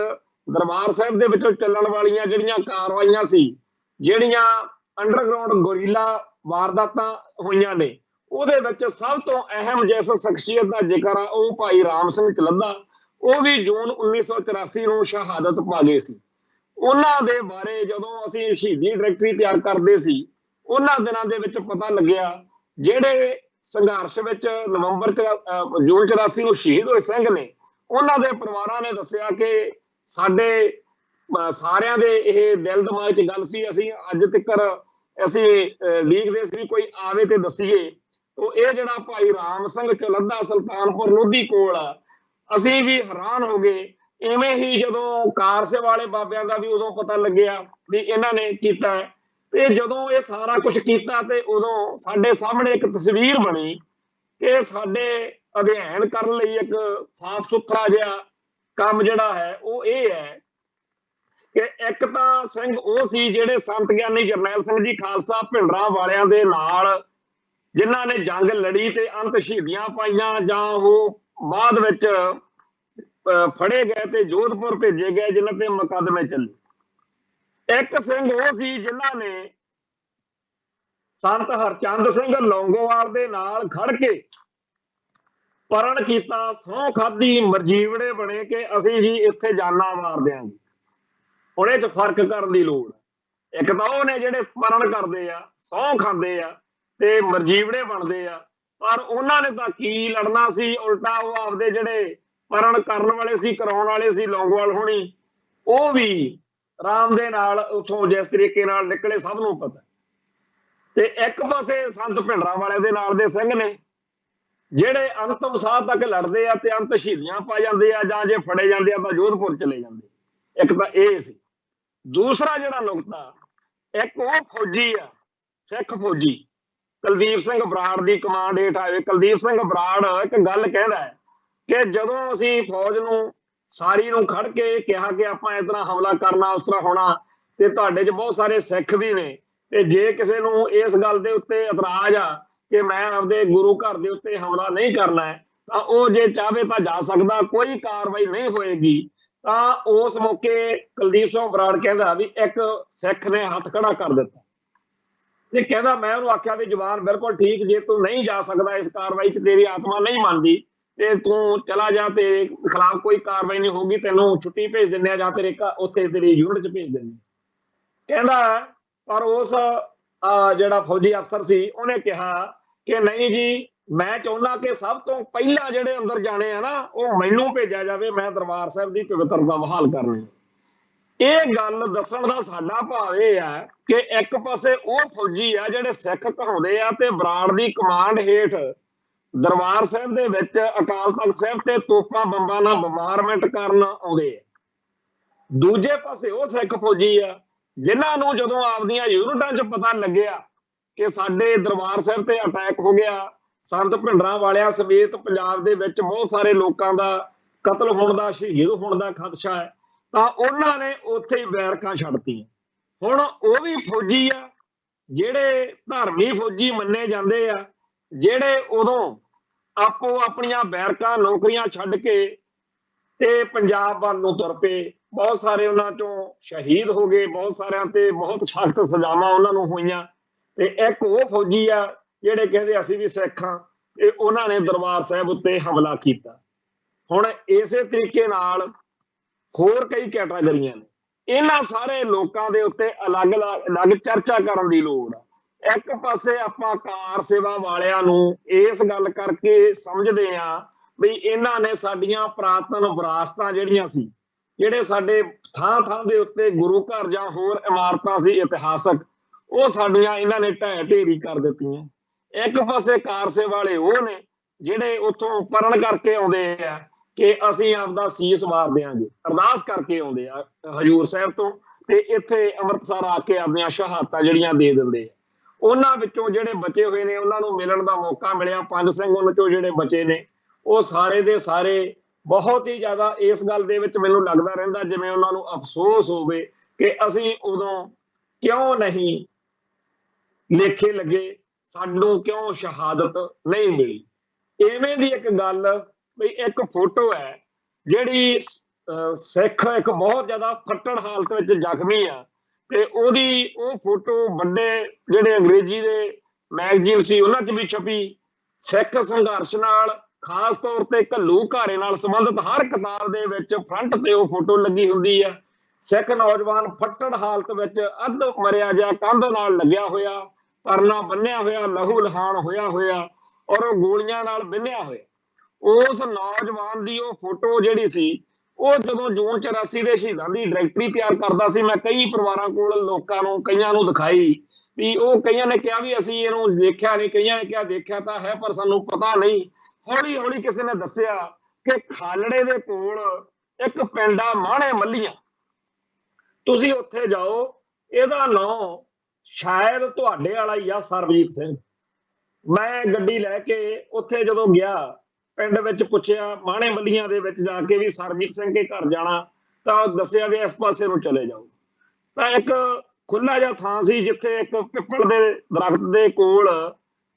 ਦਰਬਾਰ ਸਾਹਿਬ ਦੇ ਵਿੱਚੋਂ ਚੱਲਣ ਵਾਲੀਆਂ ਜਿਹੜੀਆਂ ਕਾਰਵਾਈਆਂ ਸੀ, ਜਿਹੜੀਆਂ ਅੰਡਰਗਰਾਉਂਡ ਗੋਰੀਲਾ ਵਾਰਦਾਤਾਂ ਹੋਈਆਂ ਨੇ, ਉਹਦੇ ਵਿੱਚ ਸਭ ਤੋਂ ਅਹਿਮ ਜਿਸ ਸ਼ਖਸੀਅਤ ਦਾ ਜ਼ਿਕਰ ਆ ਉਹ ਭਾਈ ਰਾਮ ਸਿੰਘ ਚਲੱਦਾ। ਉਹ ਵੀ ਜੂਨ 1984 ਨੂੰ ਸ਼ਹਾਦਤ ਪਾ ਗਏ ਸੀ। ਉਹਨਾਂ ਦੇ ਬਾਰੇ ਜਦੋਂ ਅਸੀਂ ਸ਼ਹੀਦੀ ਡਾਇਰੈਕਟਰੀ ਤਿਆਰ ਕਰਦੇ ਸੀ, ਉਹਨਾਂ ਦਿਨਾਂ ਦੇ ਵਿੱਚ ਪਤਾ ਲੱਗਿਆ ਜਿਹੜੇ ਸੰਘਰਸ਼ ਵਿੱਚ ਜੂਨ 84 ਨੂੰ ਸ਼ਹੀਦ ਹੋਏ ਸਿੰਘ ਨੇ, ਉਹਨਾਂ ਦੇ ਪਰਿਵਾਰਾਂ ਨੇ ਦੱਸਿਆ ਕਿ ਸਾਡੇ ਸਾਰਿਆਂ ਦੇ ਇਹ ਦਿਲ ਦਿਮਾਗ 'ਚ ਗੱਲ ਸੀ, ਅਸੀਂ ਅੱਜ ਤੱਕ ਅਸੀਂ ਲੀਕਦੇ ਸੀ ਕੋਈ ਆਵੇ ਤੇ ਦੱਸੀਏ। ਉਹ ਇਹ ਜਿਹੜਾ ਭਾਈ ਰਾਮ ਸਿੰਘ ਚਲੱਦਾ ਸੁਲਤਾਨਪੁਰ ਲੋਧੀ ਕੋਲ ਆ, ਅਸੀਂ ਵੀ ਹੈਰਾਨ ਹੋ ਗਏ। ਇਵੇਂ ਹੀ ਜਦੋਂ ਕਾਰਸੇ ਵਾਲੇ ਬਾਬਿਆਂ ਦਾ ਵੀ ਉਦੋਂ ਪਤਾ ਲੱਗਿਆ ਵੀ ਇਹਨਾਂ ਨੇ ਕੀਤਾ, ਤੇ ਜਦੋਂ ਇਹ ਸਾਰਾ ਕੁਝ ਕੀਤਾ ਤੇ ਉਦੋਂ ਸਾਡੇ ਸਾਹਮਣੇ ਇੱਕ ਤਸਵੀਰ ਬਣੀ ਕਿ ਸਾਡੇ ਅਧਿਐਨ ਕਰਨ ਲਈ ਇੱਕ ਸਾਫ਼ ਸੁਥਰਾ ਜਿਹਾ ਕੰਮ ਜਿਹੜਾ ਹੈ ਉਹ ਇਹ ਹੈ ਕਿ ਇੱਕ ਤਾਂ ਸਿੰਘ ਉਹ ਸੀ ਜਿਹੜੇ ਸੰਤ ਗਿਆਨੀ ਜਰਨੈਲ ਸਿੰਘ ਜੀ ਖਾਲਸਾ ਭਿੰਡਰਾਂ ਵਾਲਿਆਂ ਦੇ ਨਾਲ ਜਿਨ੍ਹਾਂ ਨੇ ਜੰਗ ਲੜੀ ਤੇ ਅੰਤ ਸ਼ਹੀਦੀਆਂ ਪਾਈਆਂ, ਜਾਂ ਉਹ ਬਾਅਦ ਵਿੱਚ ਫੜੇ ਗਏ ਤੇ ਜੋਧਪੁਰ ਭੇਜੇ ਗਏ, ਜਿਨ੍ਹਾਂ ਤੇ ਮੁਕੱਦਮੇ ਚੱਲੇ। ਇੱਕ ਸਿੰਘ ਉਹ ਸੀ ਜਿਨ੍ਹਾਂ ਨੇ ਸੰਤ ਹਰਚੰਦ ਸਿੰਘ ਲੌਂਗੋਵਾਲ ਦੇ ਨਾਲ ਖੜ ਕੇ ਪਰਣ ਕੀਤਾ, ਸਹੁੰ ਖਾਧੀ, ਮਰਜੀਵੜੇ ਬਣੇ ਕਿ ਅਸੀਂ ਜੀ ਇੱਥੇ ਜਾਨਾਂ ਮਾਰ ਦਿਆਂਗੇ। ਹੁਣ ਇਹ 'ਚ ਫਰਕ ਕਰਨ ਦੀ ਲੋੜ ਹੈ। ਇੱਕ ਤਾਂ ਉਹ ਨੇ ਜਿਹੜੇ ਪਰਣ ਕਰਦੇ ਆ, ਸਹੁੰ ਖਾਂਦੇ ਆ ਤੇ ਮਰਜੀਵੜੇ ਬਣਦੇ ਆ, ਪਰ ਉਹਨਾਂ ਨੇ ਤਾਂ ਕੀ ਲੜਨਾ ਸੀ, ਉਲਟਾ ਉਹ ਆਪਦੇ ਜਿਹੜੇ ਪਰਣ ਕਰਨ ਵਾਲੇ ਸੀ, ਕਰਾਉਣ ਵਾਲੇ ਸੀ, ਲੌਂਗੋਵਾਲ ਹੋਣੀ, ਉਹ ਵੀ ਰਾਮ ਦੇ ਨਾਲ ਉੱਥੋਂ ਜਿਸ ਤਰੀਕੇ ਨਾਲ ਨਿਕਲੇ ਸਭ ਨੂੰ ਪਤਾ। ਤੇ ਇੱਕ ਪਾਸੇ ਸੰਤ ਭਿੰਡਰਾਂ ਵਾਲੇ ਦੇ ਨਾਲ ਦੇ ਸਿੰਘ ਨੇ ਜਿਹੜੇ ਅੰਤਮ ਸਾਹ ਤੱਕ ਲੜਦੇ ਆ ਤੇ ਅੰਤ ਸ਼ਹੀਦੀਆਂ ਪਾ ਜਾਂਦੇ ਆ, ਜਾਂ ਜੇ ਫੜੇ ਜਾਂਦੇ ਆ ਤਾਂ ਜੋਧਪੁਰ ਚਲੇ ਜਾਂਦੇ। ਇੱਕ ਤਾਂ ਇਹ ਸੀ। ਦੂਸਰਾ ਜਿਹੜਾ ਨੁਕਤਾ, ਇੱਕ ਉਹ ਫੌਜੀ ਆ, ਸਿੱਖ ਫੌਜੀ ਕੁਲਦੀਪ ਸਿੰਘ ਬਰਾੜ ਦੀ ਕਮਾਂਡ ਹੇਠ ਆਏ। ਕੁਲਦੀਪ ਸਿੰਘ ਬਰਾੜ ਇੱਕ ਗੱਲ ਕਹਿੰਦਾ ਹੈ ਕਿ ਜਦੋਂ ਅਸੀਂ ਫੌਜ ਨੂੰ ਸਾਰੀ ਨੂੰ ਖੜ ਕੇ ਕਿਹਾ ਕਿ ਆਪਾਂ ਇਸ ਤਰ੍ਹਾਂ ਹਮਲਾ ਕਰਨਾ, ਉਸ ਤਰ੍ਹਾਂ ਹੋਣਾ, ਤੇ ਤੁਹਾਡੇ 'ਚ ਬਹੁਤ ਸਾਰੇ ਸਿੱਖ ਵੀ ਨੇ, ਤੇ ਜੇ ਕਿਸੇ ਨੂੰ ਇਸ ਗੱਲ ਦੇ ਉੱਤੇ ਇਤਰਾਜ਼ ਆ ਕਿ ਮੈਂ ਆਪਦੇ ਗੁਰੂ ਘਰ ਦੇ ਉੱਤੇ ਹਮਲਾ ਨਹੀਂ ਕਰਨਾ ਹੈ, ਤਾਂ ਉਹ ਜੇ ਚਾਹਵੇ ਤਾਂ ਜਾ ਸਕਦਾ, ਕੋਈ ਕਾਰਵਾਈ ਨਹੀਂ ਹੋਏਗੀ। ਤਾਂ ਉਸ ਮੌਕੇ ਕੁਲਦੀਪ ਸਿੰਘ ਬਰਾੜ ਕਹਿੰਦਾ ਵੀ ਇੱਕ ਸਿੱਖ ਨੇ ਹੱਥ ਖੜਾ ਕਰ ਦਿੱਤਾ ਤੇ ਕਹਿੰਦਾ, ਮੈਂ ਉਹਨੂੰ ਆਖਿਆ ਵੀ ਜਵਾਨ ਬਿਲਕੁਲ ਠੀਕ, ਜੇ ਤੂੰ ਨਹੀਂ ਜਾ ਸਕਦਾ ਇਸ ਕਾਰਵਾਈ 'ਚ, ਤੇਰੀ ਆਤਮਾ ਨਹੀਂ ਮੰਨਦੀ, ਤੇ ਤੂੰ ਚਲਾ ਜਾ, ਤੇਰੇ ਖਿਲਾਫ ਕੋਈ ਕਾਰਵਾਈ ਨਹੀਂ ਹੋਊਗੀ, ਤੈਨੂੰ ਛੁੱਟੀ ਭੇਜ ਦਿੰਦੇ ਆ ਜਾਂ ਤੇਰੇ ਉੱਥੇ ਤੇਰੀ ਯੂਨਿਟ 'ਚ ਭੇਜ ਦਿੰਦੇ। ਕਹਿੰਦਾ ਪਰ ਉਸ ਜਿਹੜਾ ਫੌਜੀ ਅਫਸਰ ਸੀ ਉਹਨੇ ਕਿਹਾ ਕਿ ਨਹੀਂ ਜੀ, ਮੈਂ ਚਾਹੁੰਦਾ ਕਿ ਸਭ ਤੋਂ ਪਹਿਲਾਂ ਜਿਹੜੇ ਅੰਦਰ ਜਾਣੇ ਆ ਨਾ, ਉਹ ਮੈਨੂੰ ਭੇਜਿਆ ਜਾਵੇ, ਮੈਂ ਦਰਬਾਰ ਸਾਹਿਬ ਦੀ ਪਵਿੱਤਰਤਾ ਬਹਾਲ ਕਰਨੀ। ਇਹ ਗੱਲ ਦੱਸਣ ਦਾ ਸਾਡਾ ਭਾਵ ਇਹ ਹੈ ਕਿ ਇੱਕ ਪਾਸੇ ਉਹ ਫੌਜੀ ਆ ਜਿਹੜੇ ਸਿੱਖ ਕਹਾਉਂਦੇ ਆ ਤੇ ਬਰਾੜ ਦੀ ਕਮਾਂਡ ਹੇਠ ਦਰਬਾਰ ਸਾਹਿਬ ਦੇ ਵਿੱਚ ਅਕਾਲ ਤਖਤ ਸਾਹਿਬ ਤੇ ਤੋਪਾਂ ਬੰਬਾਂ ਨਾਲ ਬੰਬਾਰਮੈਂਟ ਕਰਨ ਆਉਂਦੇ ਆ। ਦੂਜੇ ਪਾਸੇ ਉਹ ਸਿੱਖ ਫੌਜੀ ਆ ਜਿਨ੍ਹਾਂ ਨੂੰ ਜਦੋਂ ਆਪਦੀਆਂ ਯੂਨਿਟਾਂ 'ਚ ਪਤਾ ਲੱਗਿਆ ਕਿ ਸਾਡੇ ਦਰਬਾਰ ਸਾਹਿਬ ਤੇ ਅਟੈਕ ਹੋ ਗਿਆ, ਸੰਤ ਭਿੰਡਰਾਂ ਵਾਲਿਆਂ ਸਮੇਤ ਪੰਜਾਬ ਦੇ ਵਿੱਚ ਬਹੁਤ ਸਾਰੇ ਲੋਕਾਂ ਦਾ ਕਤਲ ਹੋਣ ਦਾ, ਸ਼ਹੀਦ ਹੋਣ ਦਾ ਖਦਸ਼ਾ ਹੈ, ਤਾਂ ਉਹਨਾਂ ਨੇ ਉੱਥੇ ਹੀ ਬੈਰਕਾਂ ਛੱਡਤੀਆਂ। ਹੁਣ ਉਹ ਵੀ ਫੌਜੀ ਆ ਜਿਹੜੇ ਧਰਮੀ ਫੌਜੀ ਮੰਨੇ ਜਾਂਦੇ ਆ, ਜਿਹੜੇ ਉਦੋਂ ਆਪੋ ਆਪਣੀਆਂ ਬੈਰਕਾਂ ਨੌਕਰੀਆਂ ਛੱਡ ਕੇ ਤੇ ਪੰਜਾਬ ਵੱਲ ਨੂੰ ਤੁਰ ਪਏ। ਬਹੁਤ ਸਾਰੇ ਉਹਨਾਂ ਚੋਂ ਸ਼ਹੀਦ ਹੋ ਗਏ, ਬਹੁਤ ਸਾਰਿਆਂ ਤੇ ਬਹੁਤ ਸਖਤ ਸਜ਼ਾਵਾਂ ਉਹਨਾਂ ਨੂੰ ਹੋਈਆਂ। ਤੇ ਇੱਕ ਉਹ ਫੌਜੀ ਆ ਜਿਹੜੇ ਕਹਿੰਦੇ ਅਸੀਂ ਵੀ ਸਿੱਖ ਹਾਂ, ਤੇ ਉਹਨਾਂ ਨੇ ਦਰਬਾਰ ਸਾਹਿਬ ਉੱਤੇ ਹਮਲਾ ਕੀਤਾ। ਹੁਣ ਇਸੇ ਤਰੀਕੇ ਨਾਲ ਹੋਰ ਕਈ ਕੈਟਾਗਰੀਆਂ ਨੇ, ਇਹਨਾਂ ਸਾਰੇ ਲੋਕਾਂ ਦੇ ਉੱਤੇ ਅਲੱਗ ਚਰਚਾ ਕਰਨ ਦੀ ਲੋੜ ਆ। ਇੱਕ ਪਾਸੇ ਆਪਾਂ ਕਾਰ ਸੇਵਾ ਵਾਲਿਆਂ ਨੂੰ ਇਸ ਗੱਲ ਕਰਕੇ ਸਮਝਦੇ ਆ ਵੀ ਇਹਨਾਂ ਨੇ ਸਾਡੀਆਂ ਪੁਰਾਤਨ ਵਿਰਾਸਤਾਂ ਜਿਹੜੀਆਂ ਸੀ, ਜਿਹੜੇ ਸਾਡੇ ਥਾਂ ਥਾਂ ਦੇ ਉੱਤੇ ਗੁਰੂ ਘਰ ਜਾਂ ਹੋਰ ਇਮਾਰਤਾਂ ਸੀ ਇਤਿਹਾਸਕ, ਉਹ ਸਾਡੀਆਂ ਇਹਨਾਂ ਨੇ ਢਹਿ ਢੇਰੀ ਕਰ ਦਿੱਤੀਆਂ। ਇੱਕ ਪਾਸੇ ਕਾਰ ਸੇਵਾ ਵਾਲੇ ਉਹ ਨੇ ਜਿਹੜੇ ਉੱਥੋਂ ਪਰਣ ਕਰਕੇ ਆਉਂਦੇ ਆ ਕਿ ਅਸੀਂ ਆਪਦਾ ਸੀਸ ਵਾਰ ਦਿਆਂਗੇ, ਅਰਦਾਸ ਕਰਕੇ ਆਉਂਦੇ ਆ ਹਜੂਰ ਸਾਹਿਬ ਤੋਂ, ਤੇ ਇੱਥੇ ਅੰਮ੍ਰਿਤਸਰ ਆ ਕੇ ਆਪਣੀਆਂ ਸ਼ਹਾਦਤਾਂ ਜਿਹੜੀਆਂ ਦੇ ਦਿੰਦੇ ਆ। ਉਹਨਾਂ ਵਿੱਚੋਂ ਜਿਹੜੇ ਬਚੇ ਹੋਏ ਨੇ ਉਹਨਾਂ ਨੂੰ ਮਿਲਣ ਦਾ ਮੌਕਾ ਮਿਲਿਆ, 5 ਸਿੰਘ ਉਹਨਾਂ ਚੋਂ ਜਿਹੜੇ ਬਚੇ ਨੇ, ਉਹ ਸਾਰੇ ਦੇ ਸਾਰੇ ਬਹੁਤ ਹੀ ਜ਼ਿਆਦਾ ਇਸ ਗੱਲ ਦੇ ਵਿੱਚ ਮੈਨੂੰ ਲੱਗਦਾ ਰਹਿੰਦਾ ਜਿਵੇਂ ਉਹਨਾਂ ਨੂੰ ਅਫਸੋਸ ਹੋਵੇ ਕਿ ਅਸੀਂ ਉਦੋਂ ਕਿਉਂ ਨਹੀਂ ਲੇਖੇ ਲੱਗੇ, ਸਾਨੂੰ ਕਿਉਂ ਸ਼ਹਾਦਤ ਨਹੀਂ ਮਿਲੀ। ਇਵੇਂ ਦੀ ਇੱਕ ਗੱਲ ਵੀ ਇੱਕ ਫੋਟੋ ਹੈ ਜਿਹੜੀ ਸਿੱਖ ਇੱਕ ਬਹੁਤ ਜ਼ਿਆਦਾ ਫੱਟੜ ਹਾਲਤ ਵਿੱਚ ਜ਼ਖਮੀ ਆ, ਤੇ ਉਹ ਫੋਟੋ ਵੱਡੇ ਜਿਹੜੇ ਅੰਗਰੇਜ਼ੀ ਦੇ ਮੈਗਜ਼ੀਨ ਸੀ ਉਹਨਾਂ 'ਚ ਵੀ ਛਪੀ। ਸਿੱਖ ਸੰਘਰਸ਼ ਨਾਲ ਖਾਸ ਤੌਰ ਤੇ ਘੱਲੂ ਘਾਰੇ ਨਾਲ ਸੰਬੰਧਿਤ ਹਰ ਕਿਤਾਬ ਦੇ ਵਿੱਚ ਫਰੰਟ ਤੇ ਉਹ ਫੋਟੋ ਲੱਗੀ ਹੁੰਦੀ ਆ। ਸਿੱਖ ਨੌਜਵਾਨ ਫੱਟੜ ਹਾਲਤ ਵਿੱਚ ਅੱਧ ਮਰਿਆ ਜਿਹਾ ਕੰਧ ਨਾਲ ਲੱਗਿਆ ਹੋਇਆ, ਪਰਨਾ ਬੰਨਿਆ ਹੋਇਆ, ਲਹੂ ਲਹਾਨ ਹੋਇਆ ਔਰ ਉਹ ਗੋਲੀਆਂ ਨਾਲ ਬੰਨਿਆ ਹੋਇਆ। ਉਸ ਨੌਜਵਾਨ ਦੀ ਉਹ ਫੋਟੋ ਜਿਹੜੀ ਸੀ, ਉਹ ਜਦੋਂ ਜੂਨ 84 ਦੇ ਸ਼ਹੀਦਾਂ ਦੀ ਡਾਇਰੈਕਟਰੀ ਤਿਆਰ ਕਰਦਾ ਸੀ, ਮੈਂ ਕਈ ਪਰਿਵਾਰਾਂ ਕੋਲ ਲੋਕਾਂ ਨੂੰ ਕਈਆਂ ਨੂੰ ਦਿਖਾਈ ਵੀ ਉਹ ਕਈਆਂ ਨੇ ਕਿਹਾ ਵੀ ਅਸੀਂ ਇਹਨੂੰ ਦੇਖਿਆ ਨਹੀਂ, ਕਈਆਂ ਨੇ ਕਿਹਾ ਦੇਖਿਆ ਤਾਂ ਹੈ ਪਰ ਸਾਨੂੰ ਪਤਾ ਨਹੀਂ। ਹੌਲੀ ਹੌਲੀ ਕਿਸੇ ਨੇ ਦੱਸਿਆ ਕਿ ਖਾਲੜੇ ਦੇ ਕੋਲ ਇੱਕ ਪਿੰਡ ਆ ਮਾਣੇ ਮੱਲੀਆਂ, ਤੁਸੀਂ ਉੱਥੇ ਜਾਓ, ਇਹਦਾ ਨਾਂ ਸ਼ਾਇਦ ਤੁਹਾਡੇ ਵਾਲਾ ਹੀ ਆ, ਸਰਬਜੀਤ ਸਿੰਘ। ਮੈਂ ਗੱਡੀ ਲੈ ਕੇ ਉੱਥੇ ਜਦੋਂ ਗਿਆ, ਪਿੰਡ ਵਿੱਚ ਪੁੱਛਿਆ ਮਾਣੇ ਮੱਲੀਆਂ ਦੇ ਵਿੱਚ ਜਾ ਕੇ ਵੀ ਸਰਬਜੀਤ ਸਿੰਘ ਦੇ ਘਰ ਜਾਣਾ, ਤਾਂ ਦੱਸਿਆ ਵੀ ਇਸ ਪਾਸੇ ਨੂੰ ਚਲੇ ਜਾਓ। ਤਾਂ ਇੱਕ ਖੁੱਲਾ ਜਿਹਾ ਥਾਂ ਸੀ ਜਿੱਥੇ ਇੱਕ ਪਿੱਪਲ ਦੇ ਦਰਖਤ ਦੇ ਕੋਲ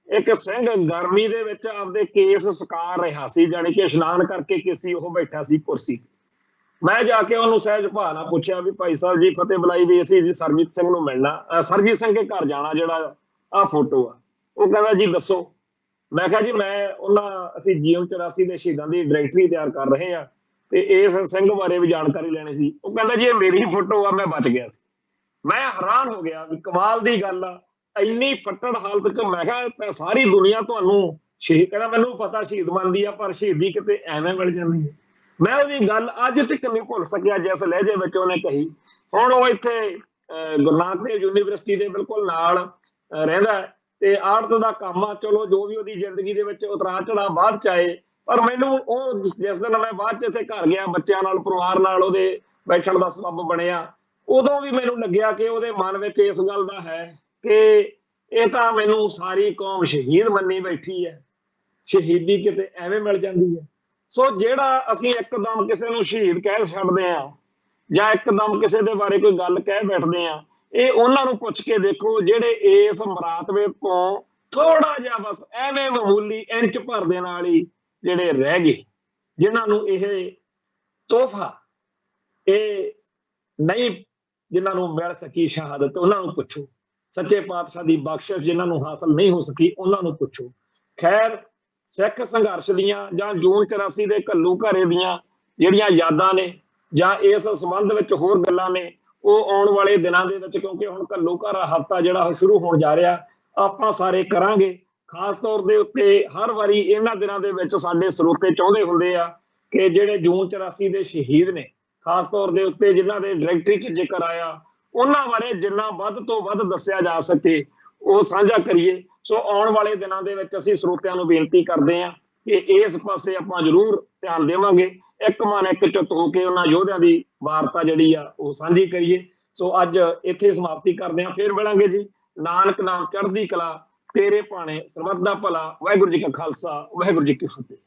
ਇੱਕ ਸਿੰਘ ਗਰਮੀ ਦੇ ਵਿੱਚ ਆਪਦੇ ਕੇਸ ਸੁਕਾ ਰਿਹਾ ਸੀ, ਜਾਣੀ ਕਿ ਇਸ਼ਨਾਨ ਕਰਕੇ ਕੇਸੀ ਉਹ ਬੈਠਾ ਸੀ ਕੁਰਸੀ ਤੇ। ਮੈਂ ਜਾ ਕੇ ਉਹਨੂੰ ਸਹਿਜ ਭਾਅ ਨਾਲ ਪੁੱਛਿਆ ਵੀ ਭਾਈ ਸਾਹਿਬ ਜੀ ਫਤਿਹ ਬੁਲਾਈ ਵੀ ਅਸੀਂ ਜੀ ਸਰਬਜੀਤ ਸਿੰਘ ਨੂੰ ਮਿਲਣਾ, ਸਰਬਜੀਤ ਸਿੰਘ ਦੇ ਘਰ ਜਾਣਾ, ਜਿਹੜਾ ਆਹ ਫੋਟੋ ਆ। ਉਹ ਕਹਿੰਦਾ ਜੀ ਦੱਸੋ। ਮੈਂ ਕਿਹਾ ਜੀ ਮੈਂ ਅਸੀਂ ਜੀਐਮ 84 ਦੇ ਸ਼ਹੀਦਾਂ ਦੀ ਡਾਇਰੈਕਟਰੀ ਤਿਆਰ ਕਰ ਰਹੇ ਆ ਤੇ ਇਸ ਸਿੰਘ ਬਾਰੇ ਵੀ ਜਾਣਕਾਰੀ ਲੈਣੀ ਸੀ। ਉਹ ਕਹਿੰਦਾ ਜੀ ਇਹ ਮੇਰੀ ਫੋਟੋ ਆ, ਮੈਂ ਬਚ ਗਿਆ ਸੀ। ਮੈਂ ਹੈਰਾਨ ਹੋ ਗਿਆ ਵੀ ਕਮਾਲ ਦੀ ਗੱਲ ਆ, ਇੰਨੀ ਫੱਟੜ ਹਾਲਤ ਚ। ਮੈਂ ਕਿਹਾ ਸਾਰੀ ਦੁਨੀਆ ਤੁਹਾਨੂੰ ਸ਼ਹੀਦ, ਕਹਿੰਦਾ ਮੈਨੂੰ ਪਤਾ ਸ਼ਹੀਦ ਮੰਨਦੀ ਆ, ਪਰ ਸ਼ਹੀਦੀ ਕਿਤੇ ਐਵੇਂ ਮਿਲ ਜਾਂਦੀ ਹੈ। ਮੈਂ ਉਹਦੀ ਗੱਲ ਅੱਜ ਤੱਕ ਨਹੀਂ ਭੁੱਲ ਸਕਿਆ ਜਿਸ ਲਹਿਜੇ ਵਿੱਚ ਉਹਨੇ ਕਹੀ। ਹੁਣ ਉਹ ਇੱਥੇ ਗੁਰੂ ਨਾਨਕ ਦੇਵ ਯੂਨੀਵਰਸਿਟੀ ਦੇ ਬਿਲਕੁਲ ਨਾਲ ਰਹਿੰਦਾ ਤੇ ਆੜਤ ਦਾ ਕੰਮ ਆ। ਚਲੋ ਜੋ ਵੀ ਉਹਦੀ ਜ਼ਿੰਦਗੀ ਦੇ ਵਿੱਚ ਉਤਰਾਅ ਚੜਾਅ ਬਾਅਦ ਚ ਆਏ, ਪਰ ਮੈਨੂੰ ਉਹ ਜਿਸ ਦਿਨ ਮੈਂ ਬਾਅਦ ਚ ਇੱਥੇ ਘਰ ਗਿਆ, ਬੱਚਿਆਂ ਨਾਲ ਪਰਿਵਾਰ ਨਾਲ ਉਹਦੇ ਬੈਠਣ ਦਾ ਸਬੱਬ ਬਣਿਆ, ਉਦੋਂ ਵੀ ਮੈਨੂੰ ਲੱਗਿਆ ਕਿ ਉਹਦੇ ਮਨ ਵਿੱਚ ਇਸ ਗੱਲ ਦਾ ਹੈ ਕਿ ਇਹ ਤਾਂ ਮੈਨੂੰ ਸਾਰੀ ਕੌਮ ਸ਼ਹੀਦ ਮੰਨੀ ਬੈਠੀ ਹੈ, ਸ਼ਹੀਦੀ ਕਿਤੇ ਐਵੇਂ ਮਿਲ ਜਾਂਦੀ ਹੈ। ਸੋ ਜਿਹੜਾ ਅਸੀਂ ਇੱਕਦਮ ਕਿਸੇ ਨੂੰ ਸ਼ਹੀਦ ਕਹਿ ਛੱਡਦੇ ਆ ਜਾਂ ਇੱਕਦਮ ਕਿਸੇ ਦੇ ਬਾਰੇ ਕੋਈ ਗੱਲ ਕਹਿ ਬੈਠਦੇ ਆ, ਇਹ ਉਹਨਾਂ ਨੂੰ ਪੁੱਛ ਕੇ ਦੇਖੋ ਜਿਹੜੇ ਇਸ ਮਰਾਤਬੇ ਤੋਂ ਥੋੜਾ ਜਿਹਾ ਬਸ ਐਵੇਂ ਮਾਮੂਲੀ ਇੰਚ ਭਰ ਦੇ ਨਾਲ ਹੀ ਜਿਹੜੇ ਰਹਿ ਗਏ, ਜਿਨ੍ਹਾਂ ਨੂੰ ਇਹ ਤੋਹਫਾ ਇਹ ਨਹੀਂ, ਜਿਨ੍ਹਾਂ ਨੂੰ ਮਿਲ ਸਕੀ ਸ਼ਹਾਦਤ, ਉਹਨਾਂ ਨੂੰ ਪੁੱਛੋ। ਸੱਚੇ ਪਾਤਸ਼ਾਹ ਦੀ ਬਖਸ਼ਿਸ਼ ਜਿਨ੍ਹਾਂ ਨੂੰ ਹਾਸਲ ਨਹੀਂ ਹੋ ਸਕੀ, ਉਹਨਾਂ ਨੂੰ ਪੁੱਛੋ। ਖੈਰ, ਸਿੱਖ ਸੰਘਰਸ਼ ਦੀਆਂ ਜਾਂ ਜੂਨ 84 ਦੇ ਘੱਲੂ ਘਾਰੇ ਦੀਆਂ ਜਿਹੜੀਆਂ ਯਾਦਾਂ ਨੇ ਜਾਂ ਇਸ ਸੰਬੰਧ ਵਿੱਚ ਹੋਰ ਗੱਲਾਂ ਨੇ, ਉਹ ਆਉਣ ਵਾਲੇ ਦਿਨਾਂ ਦੇ ਵਿੱਚ, ਕਿਉਂਕਿ ਹੁਣ ਘੱਲੂ ਘਾਰਾ ਹਫ਼ਤਾ ਜਿਹੜਾ ਉਹ ਸ਼ੁਰੂ ਹੋਣ ਜਾ ਰਿਹਾ, ਆਪਾਂ ਸਾਰੇ ਕਰਾਂਗੇ। ਖਾਸ ਤੌਰ ਦੇ ਉੱਤੇ ਹਰ ਵਾਰੀ ਇਹਨਾਂ ਦਿਨਾਂ ਦੇ ਵਿੱਚ ਸਾਡੇ ਸਰੋਤੇ ਚਾਹੁੰਦੇ ਹੁੰਦੇ ਆ ਕਿ ਜਿਹੜੇ ਜੂਨ 84 ਦੇ ਸ਼ਹੀਦ ਨੇ, ਖਾਸ ਤੌਰ ਦੇ ਉੱਤੇ ਜਿਨ੍ਹਾਂ ਦੇ ਡਾਇਰੈਕਟਰੀ 'ਚ ਜ਼ਿਕਰ ਆਇਆ, ਉਹਨਾਂ ਬਾਰੇ ਜਿੰਨਾ ਵੱਧ ਤੋਂ ਵੱਧ ਦੱਸਿਆ ਜਾ ਸਕੇ ਉਹ ਸਾਂਝਾ ਕਰੀਏ। ਸੋ ਆਉਣ ਵਾਲੇ ਦਿਨਾਂ ਦੇ ਵਿੱਚ ਅਸੀਂ ਸਰੋਤਿਆਂ ਨੂੰ ਬੇਨਤੀ ਕਰਦੇ ਹਾਂ ਕਿ ਇਸ ਪਾਸੇ ਆਪਾਂ ਜ਼ਰੂਰ ਧਿਆਨ ਦੇਵਾਂਗੇ, ਇੱਕ ਮਨ ਇੱਕ ਚੁੱਤ ਹੋ ਕੇ ਉਹਨਾਂ ਯੋਧਿਆਂ ਦੀ ਵਾਰਤਾ ਜਿਹੜੀ ਆ ਉਹ ਸਾਂਝੀ ਕਰੀਏ। ਸੋ ਅੱਜ ਇੱਥੇ ਸਮਾਪਤੀ ਕਰਦੇ ਹਾਂ, ਫੇਰ ਮਿਲਾਂਗੇ ਜੀ। ਨਾਨਕ ਨਾਮ ਚੜ੍ਹਦੀ ਕਲਾ, ਤੇਰੇ ਭਾਣੇ ਸਰਬੱਤ ਦਾ ਭਲਾ। ਵਾਹਿਗੁਰੂ ਜੀ ਕਾ ਖਾਲਸਾ, ਵਾਹਿਗੁਰੂ ਜੀ ਕੀ ਫਤਿਹ।